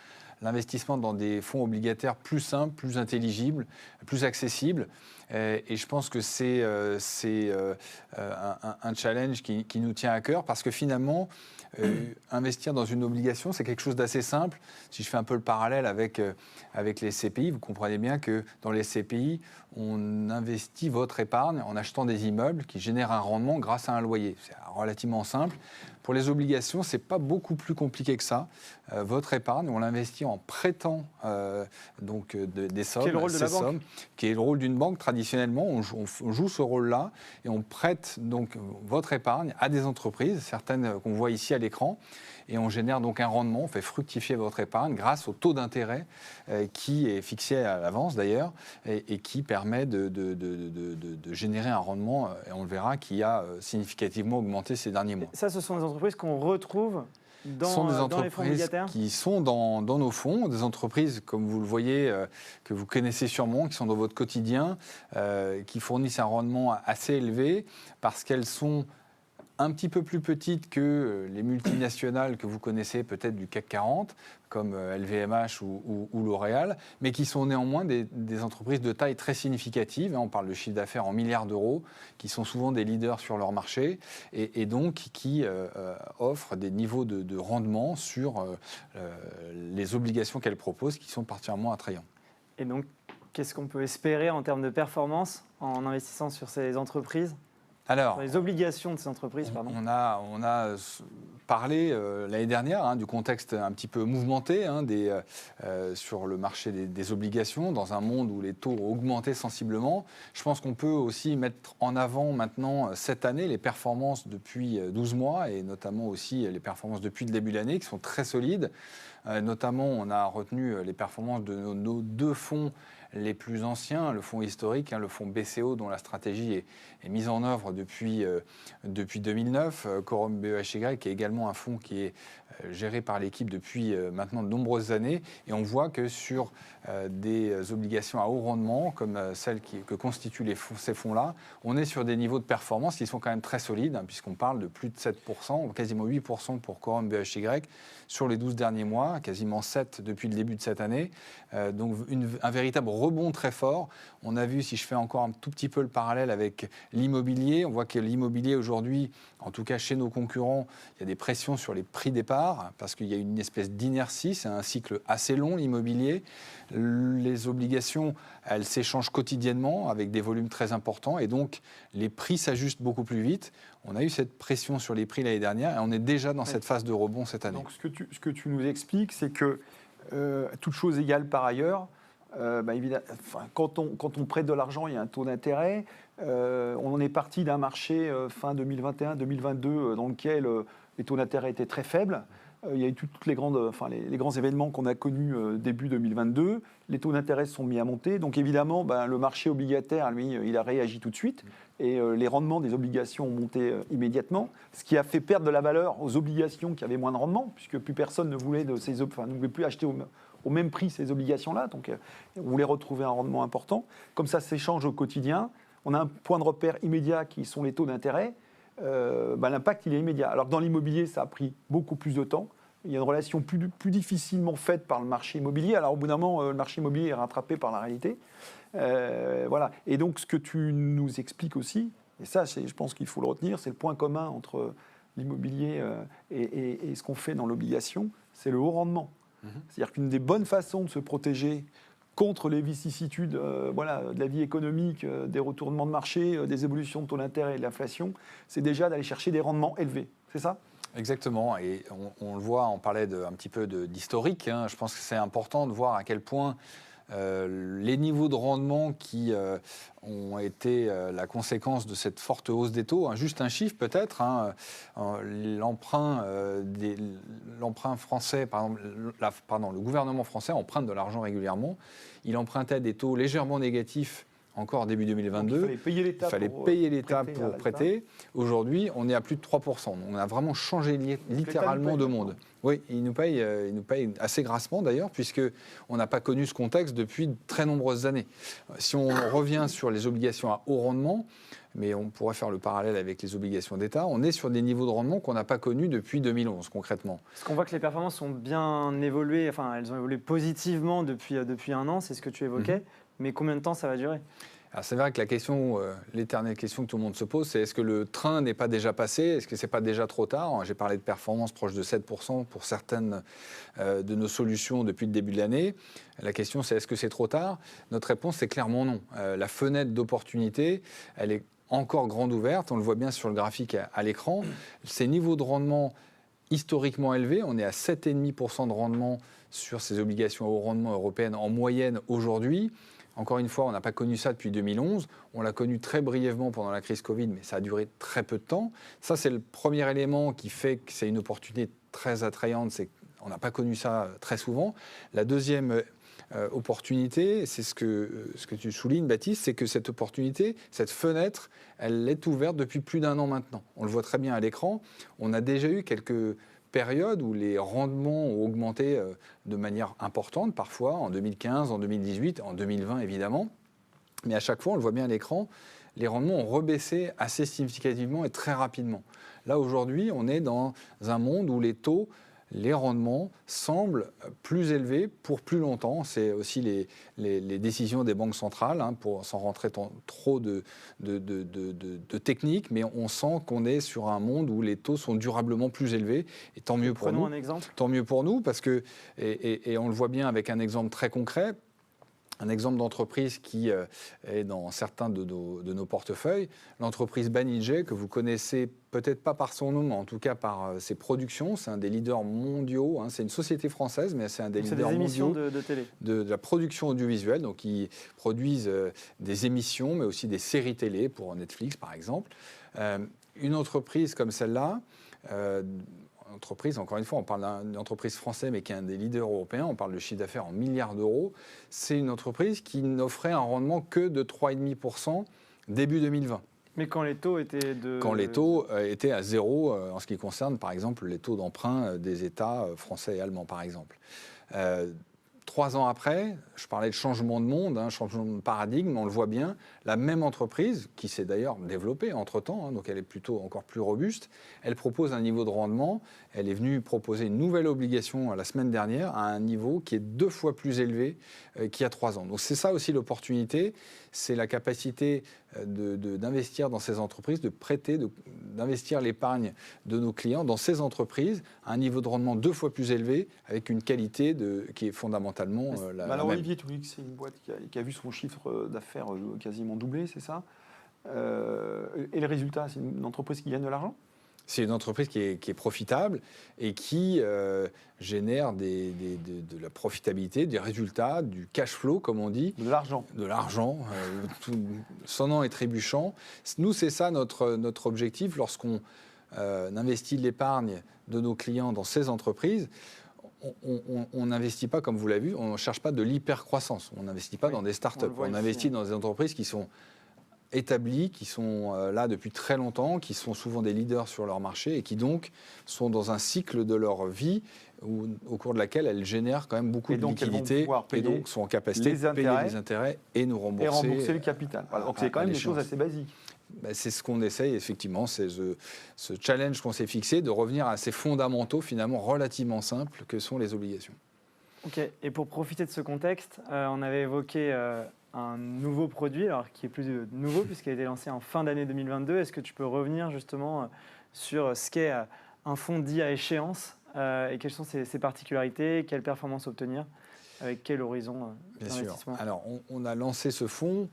[SPEAKER 4] l'investissement dans des fonds obligataires plus simples, plus intelligibles, plus accessibles. Et je pense que c'est un challenge qui nous tient à cœur parce que finalement, investir dans une obligation, c'est quelque chose d'assez simple. Si je fais un peu le parallèle avec les CPI, vous comprenez bien que dans les CPI, on investit votre épargne en achetant des immeubles qui génèrent un rendement grâce à un loyer. C'est relativement simple. Pour les obligations, ce n'est pas beaucoup plus compliqué que ça. Votre épargne, on l'investit en prêtant des sommes.
[SPEAKER 1] Quel est le rôle de la banque ?
[SPEAKER 4] Qui est le rôle d'une banque. Traditionnellement, on joue ce rôle-là et on prête donc votre épargne à des entreprises, certaines qu'on voit ici à l'écran, et on génère donc un rendement, on fait fructifier votre épargne grâce au taux d'intérêt qui est fixé à l'avance d'ailleurs et qui permet de générer un rendement, et on le verra, qui a significativement augmenté ces derniers mois.
[SPEAKER 1] Ça, ce sont des entreprises qu'on retrouve dans les fonds obligataires
[SPEAKER 4] qui sont dans nos fonds, des entreprises, comme vous le voyez, que vous connaissez sûrement, qui sont dans votre quotidien, qui fournissent un rendement assez élevé parce qu'elles sont un petit peu plus petites que les multinationales que vous connaissez peut-être du CAC 40, comme LVMH ou L'Oréal, mais qui sont néanmoins des entreprises de taille très significative. On parle de chiffre d'affaires en milliards d'euros, qui sont souvent des leaders sur leur marché, et donc qui offrent des niveaux de rendement sur les obligations qu'elles proposent, qui sont particulièrement attrayants.
[SPEAKER 1] Et donc, qu'est-ce qu'on peut espérer en termes de performance en investissant sur ces entreprises ?
[SPEAKER 4] Alors,
[SPEAKER 1] les obligations de ces entreprises, pardon.
[SPEAKER 4] On a parlé l'année dernière du contexte un petit peu mouvementé sur le marché des obligations, dans un monde où les taux ont augmenté sensiblement. Je pense qu'on peut aussi mettre en avant maintenant, cette année, les performances depuis 12 mois, et notamment aussi les performances depuis le début de l'année, qui sont très solides. Notamment, on a retenu les performances de nos deux fonds les plus anciens, le fonds historique, le fonds BCO, dont la stratégie est mise en œuvre depuis 2009, Quorum BEHY, qui est également un fonds qui est géré par l'équipe depuis maintenant de nombreuses années. Et on voit que sur des obligations à haut rendement, comme celles que constituent ces fonds-là, on est sur des niveaux de performance qui sont quand même très solides, puisqu'on parle de plus de 7%, quasiment 8% pour Quorum BEHY sur les 12 derniers mois, quasiment 7% depuis le début de cette année. Donc un véritable rebond très fort. On a vu, si je fais encore un tout petit peu le parallèle avec l'immobilier, on voit que l'immobilier aujourd'hui, en tout cas chez nos concurrents, il y a des pressions sur les prix départ parce qu'il y a une espèce d'inertie, c'est un cycle assez long l'immobilier. Les obligations, elles s'échangent quotidiennement avec des volumes très importants et donc les prix s'ajustent beaucoup plus vite. On a eu cette pression sur les prix l'année dernière et on est déjà dans cette phase de rebond cette année.
[SPEAKER 3] Donc ce que tu nous expliques, c'est que toute chose égale par ailleurs, évidemment, quand on prête de l'argent, il y a un taux d'intérêt. On en est parti d'un marché fin 2021-2022 dans lequel les taux d'intérêt étaient très faibles. Il y a eu toutes les grands événements qu'on a connus début 2022. Les taux d'intérêt se sont mis à monter. Donc évidemment, le marché obligataire, lui, il a réagi tout de suite. Et les rendements des obligations ont monté immédiatement, ce qui a fait perdre de la valeur aux obligations qui avaient moins de rendement, puisque plus personne ne voulait ne voulait plus acheter au même prix ces obligations-là. Donc on voulait retrouver un rendement important. Comme ça s'échange au quotidien, on a un point de repère immédiat qui sont les taux d'intérêt. L'impact, il est immédiat. Alors que dans l'immobilier, ça a pris beaucoup plus de temps. Il y a une relation plus difficilement faite par le marché immobilier. Alors, au bout d'un moment, le marché immobilier est rattrapé par la réalité. Voilà. Et donc, ce que tu nous expliques aussi, et ça, je pense qu'il faut le retenir, c'est le point commun entre l'immobilier et ce qu'on fait dans l'obligation, c'est le haut rendement. C'est-à-dire qu'une des bonnes façons de se protéger contre les vicissitudes de la vie économique, des retournements de marché, des évolutions de taux d'intérêt et de l'inflation, c'est déjà d'aller chercher des rendements élevés. C'est ça ?
[SPEAKER 4] Exactement. Et on le voit, on parlait un petit peu d'historique. Je pense que c'est important de voir à quel point les niveaux de rendement qui ont été la conséquence de cette forte hausse des taux, juste un chiffre peut-être, l'emprunt français, le gouvernement français emprunte de l'argent régulièrement. Il empruntait à des taux légèrement négatifs encore début 2022.
[SPEAKER 3] Donc, il fallait payer l'État
[SPEAKER 4] pour prêter. Aujourd'hui, on est à plus de 3%. On a vraiment changé littéralement de monde. Oui, il nous paye assez grassement d'ailleurs, puisqu'on n'a pas connu ce contexte depuis de très nombreuses années. Si on revient sur les obligations à haut rendement, mais on pourrait faire le parallèle avec les obligations d'État, on est sur des niveaux de rendement qu'on n'a pas connus depuis 2011 concrètement.
[SPEAKER 1] Parce qu'on voit que les performances ont bien évolué, enfin elles ont évolué positivement depuis un an, c'est ce que tu évoquais, mais combien de temps ça va durer ?
[SPEAKER 4] Alors c'est vrai que la question, l'éternelle question que tout le monde se pose, c'est est-ce que le train n'est pas déjà passé ? Est-ce que ce n'est pas déjà trop tard ? J'ai parlé de performances proches de 7% pour certaines de nos solutions depuis le début de l'année. La question c'est est-ce que c'est trop tard ? Notre réponse c'est clairement non. La fenêtre d'opportunité, elle est encore grande ouverte, on le voit bien sur le graphique à l'écran. Ces niveaux de rendement historiquement élevés, on est à 7,5% de rendement sur ces obligations à haut rendement européennes en moyenne aujourd'hui. Encore une fois, on n'a pas connu ça depuis 2011. On l'a connu très brièvement pendant la crise Covid, mais ça a duré très peu de temps. Ça, c'est le premier élément qui fait que c'est une opportunité très attrayante. C'est qu'on n'a pas connu ça très souvent. La deuxième opportunité, c'est ce que tu soulignes, Baptiste, c'est que cette opportunité, cette fenêtre, elle est ouverte depuis plus d'un an maintenant. On le voit très bien à l'écran. On a déjà eu quelques période où les rendements ont augmenté de manière importante, parfois en 2015, en 2018, en 2020 évidemment. Mais à chaque fois, on le voit bien à l'écran, les rendements ont rebaissé assez significativement et très rapidement. Là, aujourd'hui, on est dans un monde où les rendements semblent plus élevés pour plus longtemps. C'est aussi les décisions des banques centrales, pour sans rentrer trop de techniques, mais on sent qu'on est sur un monde où les taux sont durablement plus élevés. Et tant mieux pour nous.
[SPEAKER 1] Prenons un exemple.
[SPEAKER 4] Tant mieux pour nous, parce que, et on le voit bien avec un exemple très concret, un exemple d'entreprise qui est dans certains de nos portefeuilles, l'entreprise Banijay, que vous connaissez peut-être pas par son nom, mais en tout cas par ses productions. C'est un des leaders mondiaux. C'est une société française, mais c'est un des leaders mondiaux
[SPEAKER 1] de télé.
[SPEAKER 4] De la production audiovisuelle. Donc, ils produisent des émissions, mais aussi des séries télé pour Netflix, par exemple. Une entreprise comme celle-là, entreprise, encore une fois, on parle d'une entreprise française, mais qui est un des leaders européens, on parle de chiffre d'affaires en milliards d'euros, c'est une entreprise qui n'offrait un rendement que de 3,5% début 2020.
[SPEAKER 1] Mais quand les taux étaient
[SPEAKER 4] étaient à zéro, en ce qui concerne, par exemple, les taux d'emprunt des États français et allemands, par exemple. 3 ans après, je parlais de changement de monde, changement de paradigme, on le voit bien, la même entreprise, qui s'est d'ailleurs développée entre-temps, donc elle est plutôt encore plus robuste, elle propose un niveau de rendement, elle est venue proposer une nouvelle obligation la semaine dernière à un niveau qui est 2 fois plus élevé qu'il y a 3 ans. Donc c'est ça aussi l'opportunité, c'est la capacité d'investir dans ces entreprises, de prêter, d'investir l'épargne de nos clients dans ces entreprises à un niveau de rendement 2 fois plus élevé, avec une qualité qui est fondamentalement la même.
[SPEAKER 3] Olivier, tu dis que c'est une boîte qui a vu son chiffre d'affaires quasiment doublé, c'est ça et le résultat, c'est une entreprise qui gagne de l'argent ?
[SPEAKER 4] C'est une entreprise qui est profitable et qui génère de la profitabilité, des résultats, du cash flow, comme on dit.
[SPEAKER 3] De l'argent.
[SPEAKER 4] De l'argent, sonnant et trébuchant. Nous, c'est ça notre objectif lorsqu'on investit l'épargne de nos clients dans ces entreprises. On n'investit pas, comme vous l'avez vu, on ne cherche pas de l'hypercroissance. On n'investit pas dans des startups. On investit dans des entreprises qui sont établis, qui sont là depuis très longtemps, qui sont souvent des leaders sur leur marché et qui donc sont dans un cycle de leur vie au cours de laquelle elles génèrent quand même beaucoup de liquidités et donc sont en capacité de payer les intérêts et nous rembourser.
[SPEAKER 3] Et rembourser le capital. Donc c'est quand même des choses assez basiques.
[SPEAKER 4] C'est ce qu'on essaye, effectivement, c'est ce challenge qu'on s'est fixé de revenir à ces fondamentaux finalement relativement simples que sont les obligations.
[SPEAKER 1] Ok, et pour profiter de ce contexte, on avait évoqué un nouveau produit, alors qui est plus nouveau puisqu'il a été lancé en fin d'année 2022. Est-ce que tu peux revenir justement sur ce qu'est un fonds dit à échéance et quelles sont ses particularités, quelles performances obtenir, avec quel horizon d'investissement ?
[SPEAKER 4] Bien sûr. Alors, on a lancé ce fonds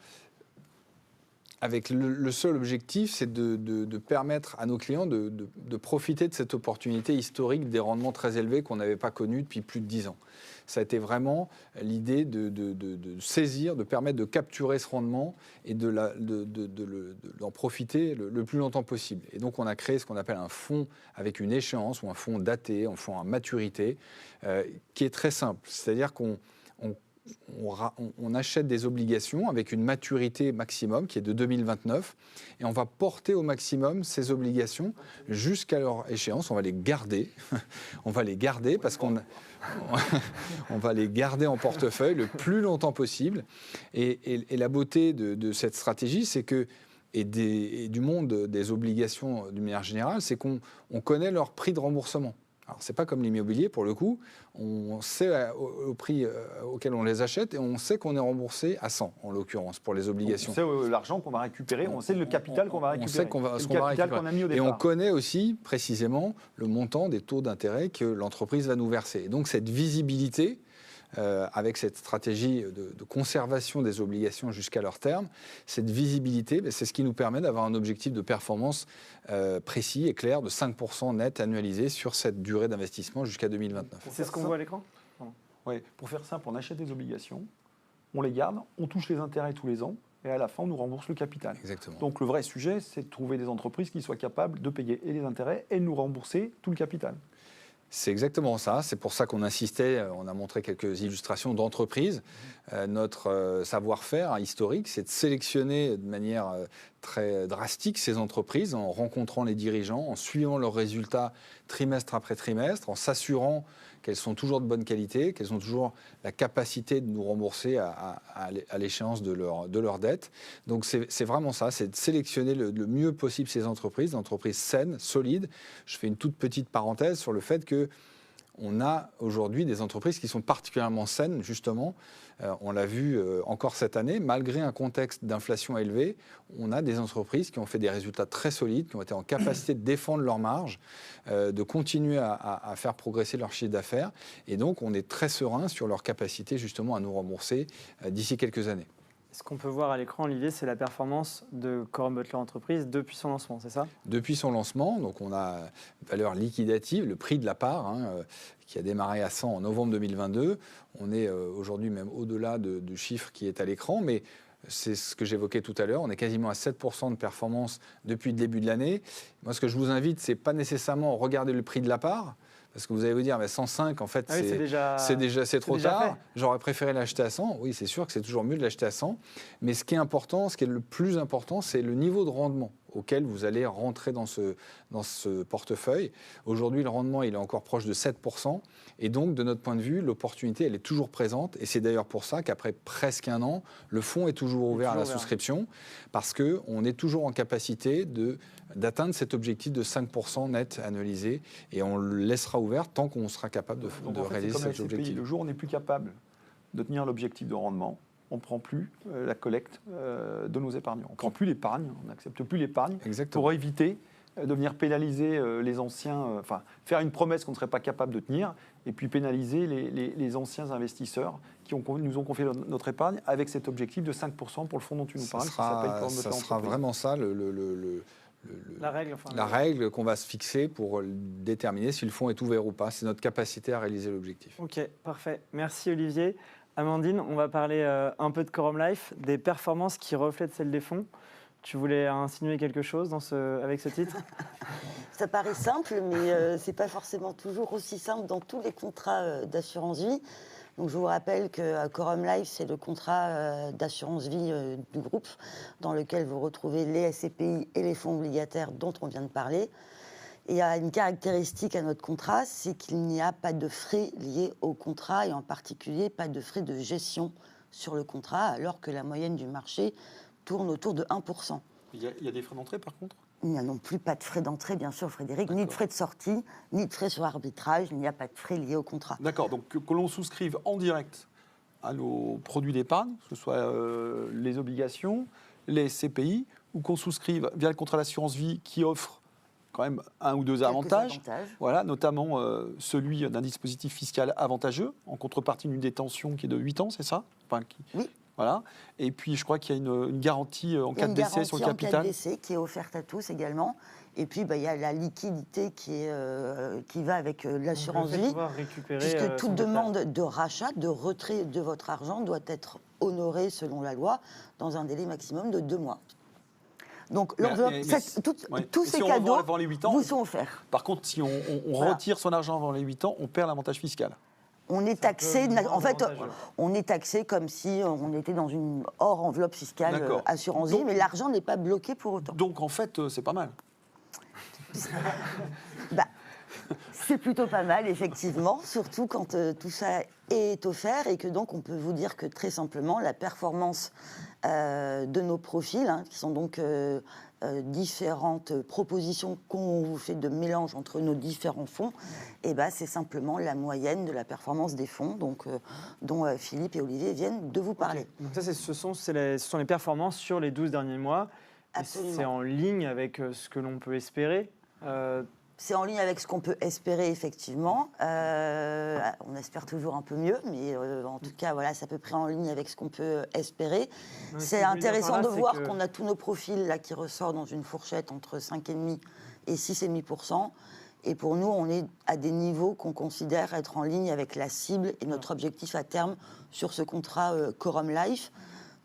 [SPEAKER 4] avec le seul objectif, c'est de permettre à nos clients de profiter de cette opportunité historique des rendements très élevés qu'on n'avait pas connus depuis plus de 10 ans. Ça a été vraiment l'idée de saisir, de permettre de capturer ce rendement et d'en profiter le plus longtemps possible. Et donc, on a créé ce qu'on appelle un fonds avec une échéance ou un fonds daté, un fonds à maturité, qui est très simple. C'est-à-dire qu'on on achète des obligations avec une maturité maximum qui est de 2029 et on va porter au maximum ces obligations jusqu'à leur échéance. On va les garder. On va les garder parce qu'on on va les garder en portefeuille le plus longtemps possible. Et la beauté de cette stratégie, c'est que et du monde des obligations d'une manière générale, c'est qu'on connaît leur prix de remboursement. Alors, ce n'est pas comme l'immobilier, pour le coup. On sait au prix auquel on les achète et on sait qu'on est remboursé à 100, en l'occurrence, pour les obligations.
[SPEAKER 3] On sait l'argent qu'on va récupérer, on sait le capital qu'on va récupérer.
[SPEAKER 4] On sait ce qu'on va récupérer. Et on connaît aussi précisément le montant des taux d'intérêt que l'entreprise va nous verser. Et donc, cette visibilité, avec cette stratégie de conservation des obligations jusqu'à leur terme, cette visibilité, c'est ce qui nous permet d'avoir un objectif de performance précis et clair de 5% net annualisé sur cette durée d'investissement jusqu'à 2029.
[SPEAKER 1] C'est ce qu'on voit à l'écran ?
[SPEAKER 3] Oui, pour faire simple, on achète des obligations, on les garde, on touche les intérêts tous les ans, et à la fin, on nous rembourse le capital.
[SPEAKER 4] Exactement.
[SPEAKER 3] Donc le vrai sujet, c'est de trouver des entreprises qui soient capables de payer et les intérêts et de nous rembourser tout le capital.
[SPEAKER 4] C'est exactement ça. C'est pour ça qu'on insistait, on a montré quelques illustrations d'entreprises. Notre savoir-faire historique, c'est de sélectionner de manière très drastique ces entreprises en rencontrant les dirigeants, en suivant leurs résultats trimestre après trimestre, en s'assurant qu'elles sont toujours de bonne qualité, qu'elles ont toujours la capacité de nous rembourser à l'échéance de leur dette. Donc c'est vraiment ça, c'est de sélectionner le mieux possible ces entreprises, des entreprises saines, solides. Je fais une toute petite parenthèse sur le fait qu'on a aujourd'hui des entreprises qui sont particulièrement saines, justement. On l'a vu encore cette année, malgré un contexte d'inflation élevée, on a des entreprises qui ont fait des résultats très solides, qui ont été en capacité de défendre leurs marges, de continuer à faire progresser leur chiffre d'affaires. Et donc, on est très serein sur leur capacité, justement, à nous rembourser d'ici quelques années.
[SPEAKER 1] Ce qu'on peut voir à l'écran, Olivier, c'est la performance de Corum Butler Entreprises depuis son lancement, c'est ça ? Depuis
[SPEAKER 4] son lancement, donc on a une valeur liquidative, le prix de la part, qui a démarré à 100 en novembre 2022. On est aujourd'hui même au-delà du chiffre qui est à l'écran, mais c'est ce que j'évoquais tout à l'heure. On est quasiment à 7% de performance depuis le début de l'année. Moi, ce que je vous invite, c'est pas nécessairement regarder le prix de la part, parce que vous allez vous dire, mais 105, en fait, c'est trop tard. J'aurais préféré l'acheter à 100. Oui, c'est sûr que c'est toujours mieux de l'acheter à 100. Mais ce qui est important, ce qui est le plus important, c'est le niveau de rendement auquel vous allez rentrer dans ce portefeuille. Aujourd'hui, le rendement, il est encore proche de 7%. Et donc, de notre point de vue, l'opportunité, elle est toujours présente. Et c'est d'ailleurs pour ça qu'après presque un an, le fonds est toujours ouvert à la souscription, parce qu'on est toujours en capacité d'atteindre cet objectif de 5% net annualisé. Et on le laissera ouvert tant qu'on sera capable de réaliser cet objectif.
[SPEAKER 3] Le jour où on n'est plus capable de tenir l'objectif de rendement, on ne prend plus la collecte de nos épargnants. On ne prend plus l'épargne, on n'accepte plus l'épargne.
[SPEAKER 4] Exactement.
[SPEAKER 3] Pour éviter de venir pénaliser les anciens, faire une promesse qu'on ne serait pas capable de tenir, et puis pénaliser les anciens investisseurs qui nous ont confié notre épargne avec cet objectif de 5% pour le fonds dont tu nous parles.
[SPEAKER 4] Ça sera vraiment ça la règle qu'on va se fixer pour déterminer si le fonds est ouvert ou pas. C'est notre capacité à réaliser l'objectif.
[SPEAKER 1] Ok, parfait. Merci Olivier. Amandine, on va parler un peu de Corum Life, des performances qui reflètent celles des fonds. Tu voulais insinuer quelque chose avec ce titre ?
[SPEAKER 5] Ça paraît simple, mais ce n'est pas forcément toujours aussi simple dans tous les contrats d'assurance vie. Donc, je vous rappelle que Corum Life, c'est le contrat d'assurance vie du groupe dans lequel vous retrouvez les SCPI et les fonds obligataires dont on vient de parler. Et il y a une caractéristique à notre contrat, c'est qu'il n'y a pas de frais liés au contrat et en particulier pas de frais de gestion sur le contrat, alors que la moyenne du marché tourne autour de 1%.
[SPEAKER 3] Il y a des frais d'entrée par contre ?
[SPEAKER 5] Il n'y a non plus pas de frais d'entrée, bien sûr, Frédéric, ni de frais de sortie, ni de frais sur arbitrage, il n'y a pas de frais liés au contrat.
[SPEAKER 3] D'accord, donc que l'on souscrive en direct à nos produits d'épargne, que ce soit les obligations, les CPI, ou qu'on souscrive via le contrat d'assurance vie qui offre quand même un ou deux avantages. Voilà, notamment celui d'un dispositif fiscal avantageux, en contrepartie d'une détention qui est de 8 ans, c'est ça ?
[SPEAKER 5] Oui.
[SPEAKER 3] Voilà. Et puis, je crois qu'il y a une garantie en cas de décès sur le capital.
[SPEAKER 5] En cas de décès qui est offerte à tous également. Et puis, il y a la liquidité qui va avec l'assurance vie, puisque toute demande de rachat, de retrait de votre argent doit être honorée selon la loi dans un délai maximum de 2 mois. Donc, tous ces cadeaux vous sont offerts.
[SPEAKER 3] Par contre, si on retire son argent avant les 8 ans, on perd l'avantage fiscal.
[SPEAKER 5] On est taxé,
[SPEAKER 1] moins
[SPEAKER 5] en fait,
[SPEAKER 1] avantageux.
[SPEAKER 5] on est taxé comme si on était dans une hors enveloppe fiscale
[SPEAKER 3] D'accord.
[SPEAKER 5] assurance vie,
[SPEAKER 3] Donc-
[SPEAKER 5] mais l'argent n'est pas bloqué pour autant.
[SPEAKER 3] Donc en fait, c'est pas mal.
[SPEAKER 5] Bah, c'est plutôt pas mal, effectivement, surtout quand tout ça est offert et que donc on peut vous dire que très simplement, la performance de nos profils, hein, qui sont donc différentes propositions qu'on vous fait de mélange entre nos différents fonds, et ben, c'est simplement la moyenne de la performance des fonds donc, dont Philippe et Olivier viennent de vous parler.
[SPEAKER 1] Donc ça, ce sont les performances sur les 12 derniers mois. Et
[SPEAKER 5] Absolument.
[SPEAKER 1] c'est en ligne avec ce que l'on peut espérer.
[SPEAKER 5] C'est en ligne avec ce qu'on peut espérer, effectivement. On espère toujours un peu mieux, mais en tout cas, voilà, c'est à peu près en ligne avec ce qu'on peut espérer.
[SPEAKER 1] Ouais, ce
[SPEAKER 5] C'est
[SPEAKER 1] que je voulais dire
[SPEAKER 5] intéressant
[SPEAKER 1] par là,
[SPEAKER 5] de
[SPEAKER 1] c'est
[SPEAKER 5] voir
[SPEAKER 1] que-
[SPEAKER 5] qu'on a tous nos profils là, qui ressortent dans une fourchette entre 5,5% et 6,5%. Et pour nous, on est à des niveaux qu'on considère être en ligne avec la cible et notre objectif à terme sur ce contrat Quorum Life.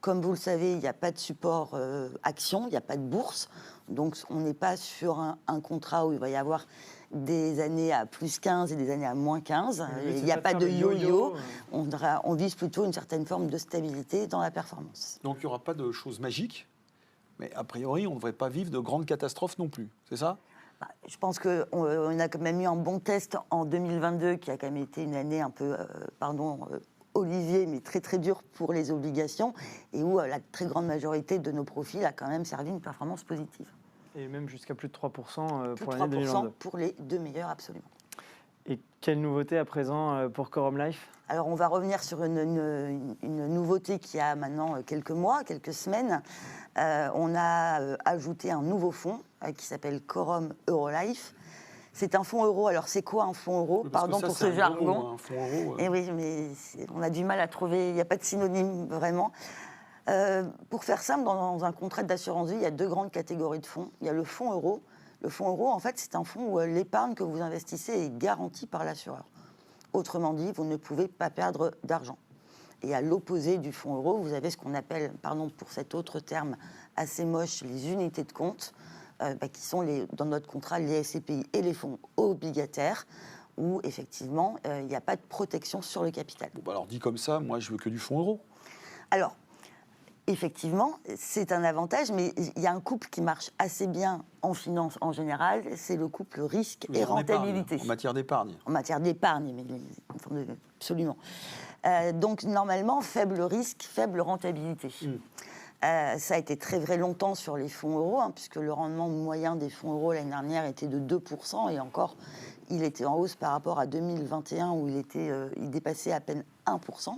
[SPEAKER 5] Comme vous le savez, il n'y a pas de support action, il n'y a pas de bourse. Donc, on n'est pas sur un contrat où il va y avoir des années à plus 15 et des années à moins 15. Il n'y a pas de yo-yo. On vise plutôt une certaine forme de stabilité dans la performance.
[SPEAKER 3] Donc il n'y aura pas de choses magiques, mais a priori, on ne devrait pas vivre de grandes catastrophes non plus. C'est ça?
[SPEAKER 5] Bah, je pense qu'on a quand même eu un bon test en 2022 qui a quand même été une année un peu, Olivier, mais très très dur pour les obligations et où la très grande majorité de nos profils a quand même servi une performance positive.
[SPEAKER 1] Et même jusqu'à plus de 3%
[SPEAKER 5] Plus
[SPEAKER 1] pour
[SPEAKER 5] de
[SPEAKER 1] l'année 2022.
[SPEAKER 5] 3% pour les deux meilleurs, absolument.
[SPEAKER 1] Et quelle nouveauté à présent pour Quorum Life?
[SPEAKER 5] Alors, on va revenir sur une nouveauté qui a maintenant quelques mois, quelques semaines. On a ajouté un nouveau fonds qui s'appelle Quorum Eurolife. C'est un fonds euro. Alors, c'est quoi un fonds euro?
[SPEAKER 3] Parce que
[SPEAKER 5] Pardon
[SPEAKER 3] ça,
[SPEAKER 5] pour
[SPEAKER 3] c'est
[SPEAKER 5] ce
[SPEAKER 3] un
[SPEAKER 5] jargon.
[SPEAKER 3] gros mot, un fonds euro.
[SPEAKER 5] Eh oui, mais on a du mal à trouver, il n'y a pas de synonyme vraiment. Pour faire simple, dans un contrat d'assurance vie, il y a deux grandes catégories de fonds. Il y a le fonds euro. Le fonds euro, en fait, c'est un fonds où l'épargne que vous investissez est garantie par l'assureur. Autrement dit, vous ne pouvez pas perdre d'argent. Et à l'opposé du fonds euro, vous avez ce qu'on appelle, pardon pour cet autre terme assez moche, les unités de compte, qui sont dans notre contrat les SCPI et les fonds obligataires, où effectivement, il n'y a pas de protection sur le capital.
[SPEAKER 3] Bon, bah alors dit comme ça, moi je veux que du fonds euro.
[SPEAKER 5] Alors, effectivement, c'est un avantage, mais il y a un couple qui marche assez bien en finance en général, c'est le couple risque et
[SPEAKER 3] En épargne,
[SPEAKER 5] rentabilité.
[SPEAKER 3] en matière d'épargne.
[SPEAKER 5] En matière d'épargne, mais absolument. Donc, normalement, faible risque, faible rentabilité. Ça a été très vrai longtemps sur les fonds euros, puisque le rendement moyen des fonds euros l'année dernière était de 2%, et encore, il était en hausse par rapport à 2021, où il dépassait à peine 1%.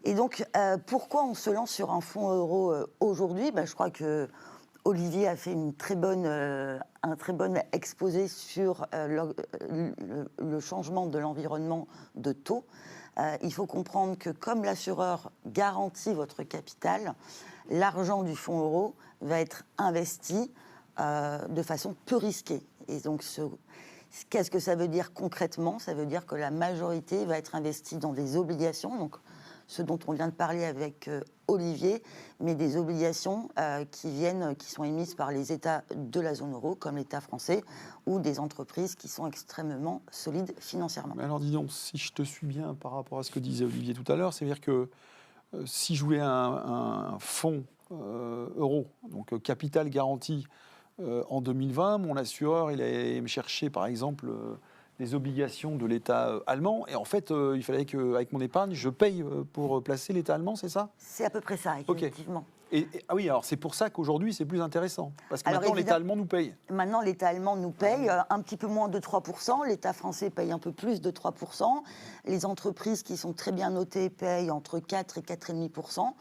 [SPEAKER 5] Et donc, pourquoi on se lance sur un fonds euro aujourd'hui? Je crois que Olivier a fait un très bon exposé sur le changement de l'environnement de taux. Il faut comprendre que comme l'assureur garantit votre capital, l'argent du fonds euro va être investi de façon peu risquée. Et donc, qu'est-ce que ça veut dire concrètement? Ça veut dire que la majorité va être investie dans des obligations, donc ce dont on vient de parler avec Olivier, mais des obligations qui sont émises par les États de la zone euro, comme l'État français, ou des entreprises qui sont extrêmement solides financièrement.
[SPEAKER 3] Mais alors dis donc, si je te suis bien par rapport à ce que disait Olivier tout à l'heure, c'est-à-dire que si je voulais un fonds euro, donc capital garanti en 2020, mon assureur il allait me chercher par exemple des obligations de l'État allemand, et en fait il fallait qu'avec mon épargne je paye pour placer l'État allemand, c'est ça?
[SPEAKER 5] C'est à peu près ça, effectivement.
[SPEAKER 3] Ah oui, alors c'est pour ça qu'aujourd'hui c'est plus intéressant, parce que
[SPEAKER 5] Alors,
[SPEAKER 3] maintenant l'État
[SPEAKER 5] évidemment,
[SPEAKER 3] allemand nous paye.
[SPEAKER 5] Maintenant, l'État allemand nous paye un petit peu moins de 3%, l'État français paye un peu plus de 3%, les entreprises qui sont très bien notées payent entre 4 et 4,5%,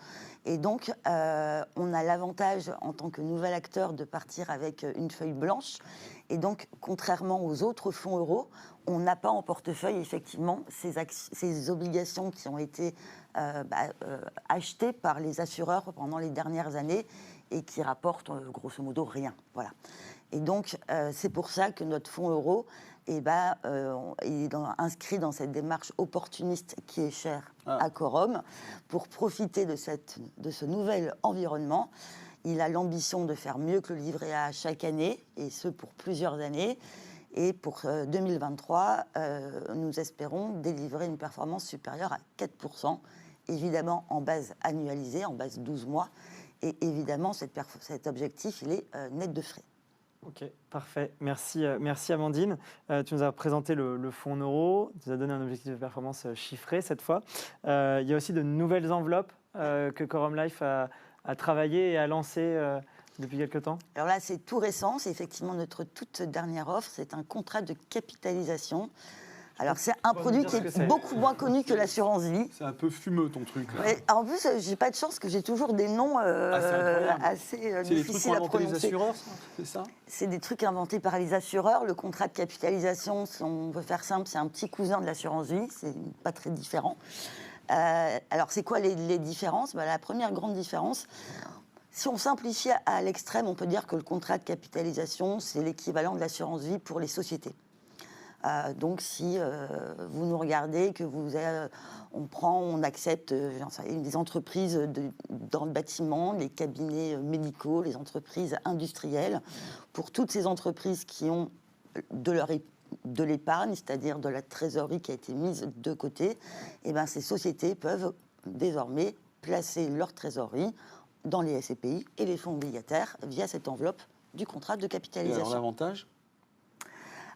[SPEAKER 5] et donc on a l'avantage en tant que nouvel acteur de partir avec une feuille blanche, et donc contrairement aux autres fonds euros, on n'a pas en portefeuille effectivement ces obligations qui ont été achetées par les assureurs pendant les dernières années et qui rapportent grosso modo rien. Voilà. Et donc c'est pour ça que notre fonds euro est inscrit dans cette démarche opportuniste qui est chère à Quorum pour profiter de ce nouvel environnement. Il a l'ambition de faire mieux que le livret A chaque année, et ce pour plusieurs années. Et pour 2023, nous espérons délivrer une performance supérieure à 4%, évidemment en base annualisée, en base 12 mois. Et évidemment, cet objectif, il est net de frais.
[SPEAKER 1] Ok, parfait. Merci Amandine. Tu nous as présenté le fonds en euros, tu nous as donné un objectif de performance chiffré cette fois. Il y a aussi de nouvelles enveloppes que Quorum Life a travaillé et a lancées depuis quelques temps.
[SPEAKER 5] Alors là, c'est tout récent, c'est effectivement notre toute dernière offre, c'est un contrat de capitalisation. Alors, c'est un produit qui est beaucoup moins connu que l'assurance vie.
[SPEAKER 3] C'est un peu fumeux, ton truc. Là.
[SPEAKER 5] Mais en plus, j'ai pas de chance que j'ai toujours des noms assez difficiles à prononcer.
[SPEAKER 3] C'est des trucs inventés les assureurs, c'est ça? C'est
[SPEAKER 5] des trucs inventés par les assureurs. Le contrat de capitalisation, si on veut faire simple, c'est un petit cousin de l'assurance vie. C'est pas très différent. Alors, c'est quoi les différences? La première grande différence, si on simplifie à l'extrême, on peut dire que le contrat de capitalisation, c'est l'équivalent de l'assurance vie pour les sociétés. Donc, si vous nous regardez, que on accepte des entreprises dans le bâtiment, les cabinets médicaux, les entreprises industrielles, pour toutes ces entreprises qui ont de l'épargne, c'est-à-dire de la trésorerie qui a été mise de côté, et ces sociétés peuvent désormais placer leur trésorerie dans les SCPI et les fonds obligataires via cette enveloppe du contrat de capitalisation.
[SPEAKER 3] Et alors l'avantage ?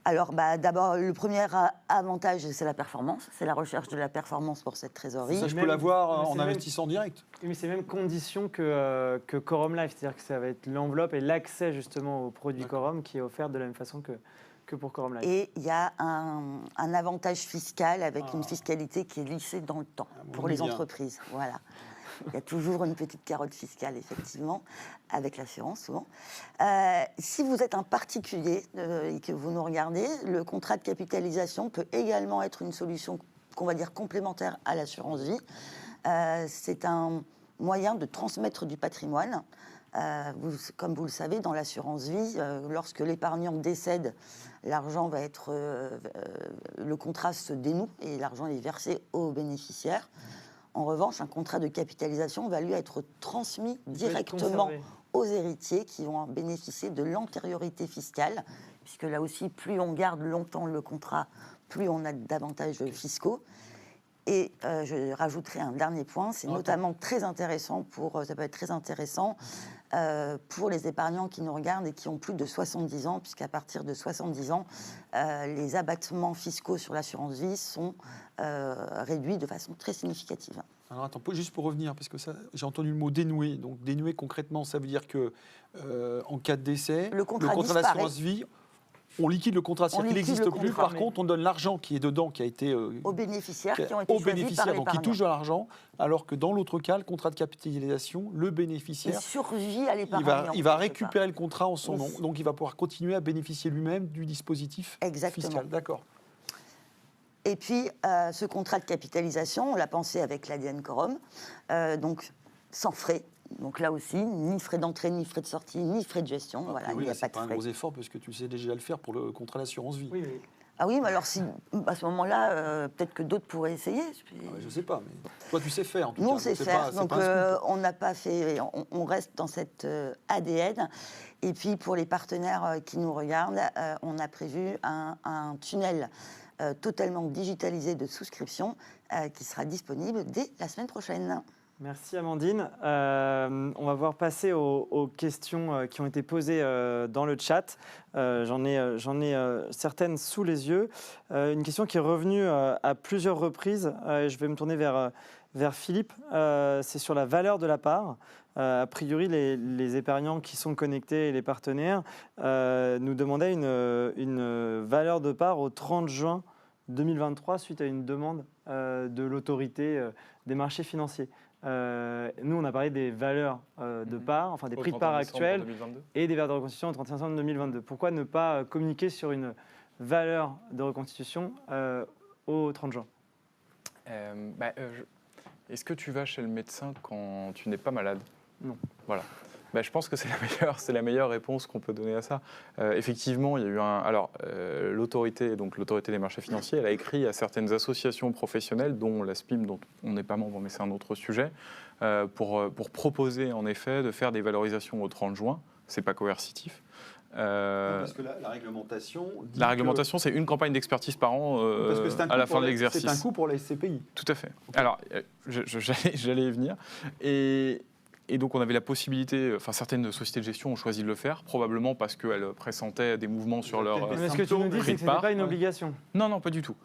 [SPEAKER 5] Alors, d'abord, le premier avantage, c'est la performance. C'est la recherche de la performance pour cette trésorerie.
[SPEAKER 3] Ça, je peux l'avoir en investissant direct.
[SPEAKER 1] Oui, mais c'est même condition que Quorum Life. C'est-à-dire que ça va être l'enveloppe et l'accès, justement, au produit Quorum qui est offert de la même façon que pour Quorum Life.
[SPEAKER 5] Et il y a un avantage fiscal avec une fiscalité qui est lissée dans le temps pour les entreprises. Voilà. Il y a toujours une petite carotte fiscale, effectivement, avec l'assurance, souvent. Si vous êtes un particulier et que vous nous regardez, le contrat de capitalisation peut également être une solution qu'on va dire complémentaire à l'assurance vie. C'est un moyen de transmettre du patrimoine. Comme vous le savez, dans l'assurance vie, lorsque l'épargnant décède, l'argent va être... le contrat se dénoue et l'argent est versé aux bénéficiaires. En revanche, un contrat de capitalisation va lui être transmis directement aux héritiers qui vont bénéficier de l'antériorité fiscale, puisque là aussi, plus on garde longtemps le contrat, plus on a d'avantages fiscaux. Et je rajouterai un dernier point, c'est notamment très intéressant ça peut être très intéressant pour les épargnants qui nous regardent et qui ont plus de 70 ans, puisqu'à partir de 70 ans, les abattements fiscaux sur l'assurance vie sont réduits de façon très significative.
[SPEAKER 3] Alors attends, juste pour revenir, parce que j'ai entendu le mot dénouer. Donc dénouer concrètement, ça veut dire que en cas de décès,
[SPEAKER 5] le contrat
[SPEAKER 3] d'assurance vie, on liquide le contrat, c'est-à-dire qu'il n'existe plus. Par contre, on donne l'argent qui est dedans, qui a été
[SPEAKER 5] aux bénéficiaires qui ont été choisis par
[SPEAKER 3] donc qui touchent de l'argent, alors que dans l'autre cas, le contrat de capitalisation, le bénéficiaire,
[SPEAKER 5] il survit à l'épargnant.
[SPEAKER 3] Il va récupérer le contrat en son nom, donc il va pouvoir continuer à bénéficier lui-même du dispositif fiscal. D'accord.
[SPEAKER 5] Et puis, ce contrat de capitalisation, on l'a pensé avec l'ADN Quorum, donc sans frais. Donc là aussi, ni frais d'entrée, ni frais de sortie, ni frais de gestion.
[SPEAKER 3] Voilà, il n'y a pas de frais. C'est pas un gros effort parce que tu sais déjà le faire pour le contrat d'assurance vie.
[SPEAKER 1] Oui, oui.
[SPEAKER 5] Ah oui, mais alors à ce moment-là, peut-être que d'autres pourraient essayer.
[SPEAKER 3] Je ne sais pas, mais toi tu sais faire en tout cas.
[SPEAKER 5] Nous on sait faire, donc on n'a pas fait, on reste dans cet ADN. Et puis pour les partenaires qui nous regardent, on a prévu un tunnel totalement digitalisé de souscription qui sera disponible dès la semaine prochaine.
[SPEAKER 1] Merci Amandine. On va voir passer aux questions qui ont été posées dans le chat. J'en ai certaines sous les yeux. Une question qui est revenue à plusieurs reprises. Je vais me tourner vers Philippe. C'est sur la valeur de la part. A priori, les épargnants qui sont connectés et les partenaires nous demandaient une valeur de part au 30 juin 2023 suite à une demande de l'autorité des marchés financiers. Nous, on a parlé des valeurs de part, enfin des prix de part actuels et des valeurs de reconstitution au 31 décembre 2022. Pourquoi ne pas communiquer sur une valeur de reconstitution au 30 juin ?
[SPEAKER 2] Est-ce que tu vas chez le médecin quand tu n'es pas malade ?
[SPEAKER 1] Non.
[SPEAKER 2] Voilà. Je pense que c'est la meilleure réponse qu'on peut donner à ça. Effectivement, il y a eu l'autorité des marchés financiers, elle a écrit à certaines associations professionnelles, dont la SPIM, dont on n'est pas membre, mais c'est un autre sujet, pour proposer en effet de faire des valorisations au 30 juin. C'est pas coercitif.
[SPEAKER 3] Parce que la réglementation...
[SPEAKER 2] La réglementation, c'est une campagne d'expertise par an à la fin de l'exercice.
[SPEAKER 3] C'est un coût pour les SCPI.
[SPEAKER 2] Tout à fait. Alors, j'allais y venir. Et donc, on avait la possibilité, enfin, certaines sociétés de gestion ont choisi de le faire, probablement parce qu'elles pressentaient des mouvements sur leur
[SPEAKER 1] Mais ce que tu nous dis, c'est que ce n'est pas une obligation.
[SPEAKER 2] Non, pas du tout.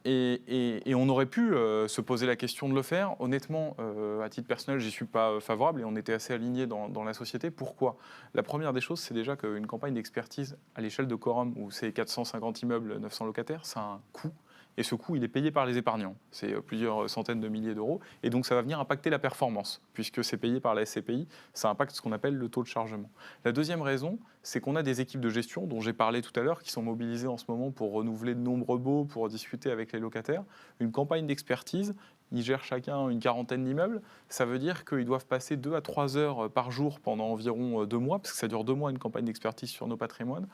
[SPEAKER 2] Et on aurait pu se poser la question de le faire. Honnêtement, à titre personnel, j'y suis pas favorable et on était assez alignés dans la société. Pourquoi ? La première des choses, c'est déjà qu'une campagne d'expertise à l'échelle de Quorum, où c'est 450 immeubles, 900 locataires, ça a un coût. Et ce coût, il est payé par les épargnants. C'est plusieurs centaines de milliers d'euros. Et donc, ça va venir impacter la performance, puisque c'est payé par la SCPI. Ça impacte ce qu'on appelle le taux de chargement. La deuxième raison, c'est qu'on a des équipes de gestion, dont j'ai parlé tout à l'heure, qui sont mobilisées en ce moment pour renouveler de nombreux baux, pour discuter avec les locataires. Une campagne d'expertise, ils gèrent chacun une quarantaine d'immeubles. Ça veut dire qu'ils doivent passer 2 à 3 heures par jour pendant environ 2 mois, parce que ça dure 2 mois une campagne d'expertise sur nos patrimoines,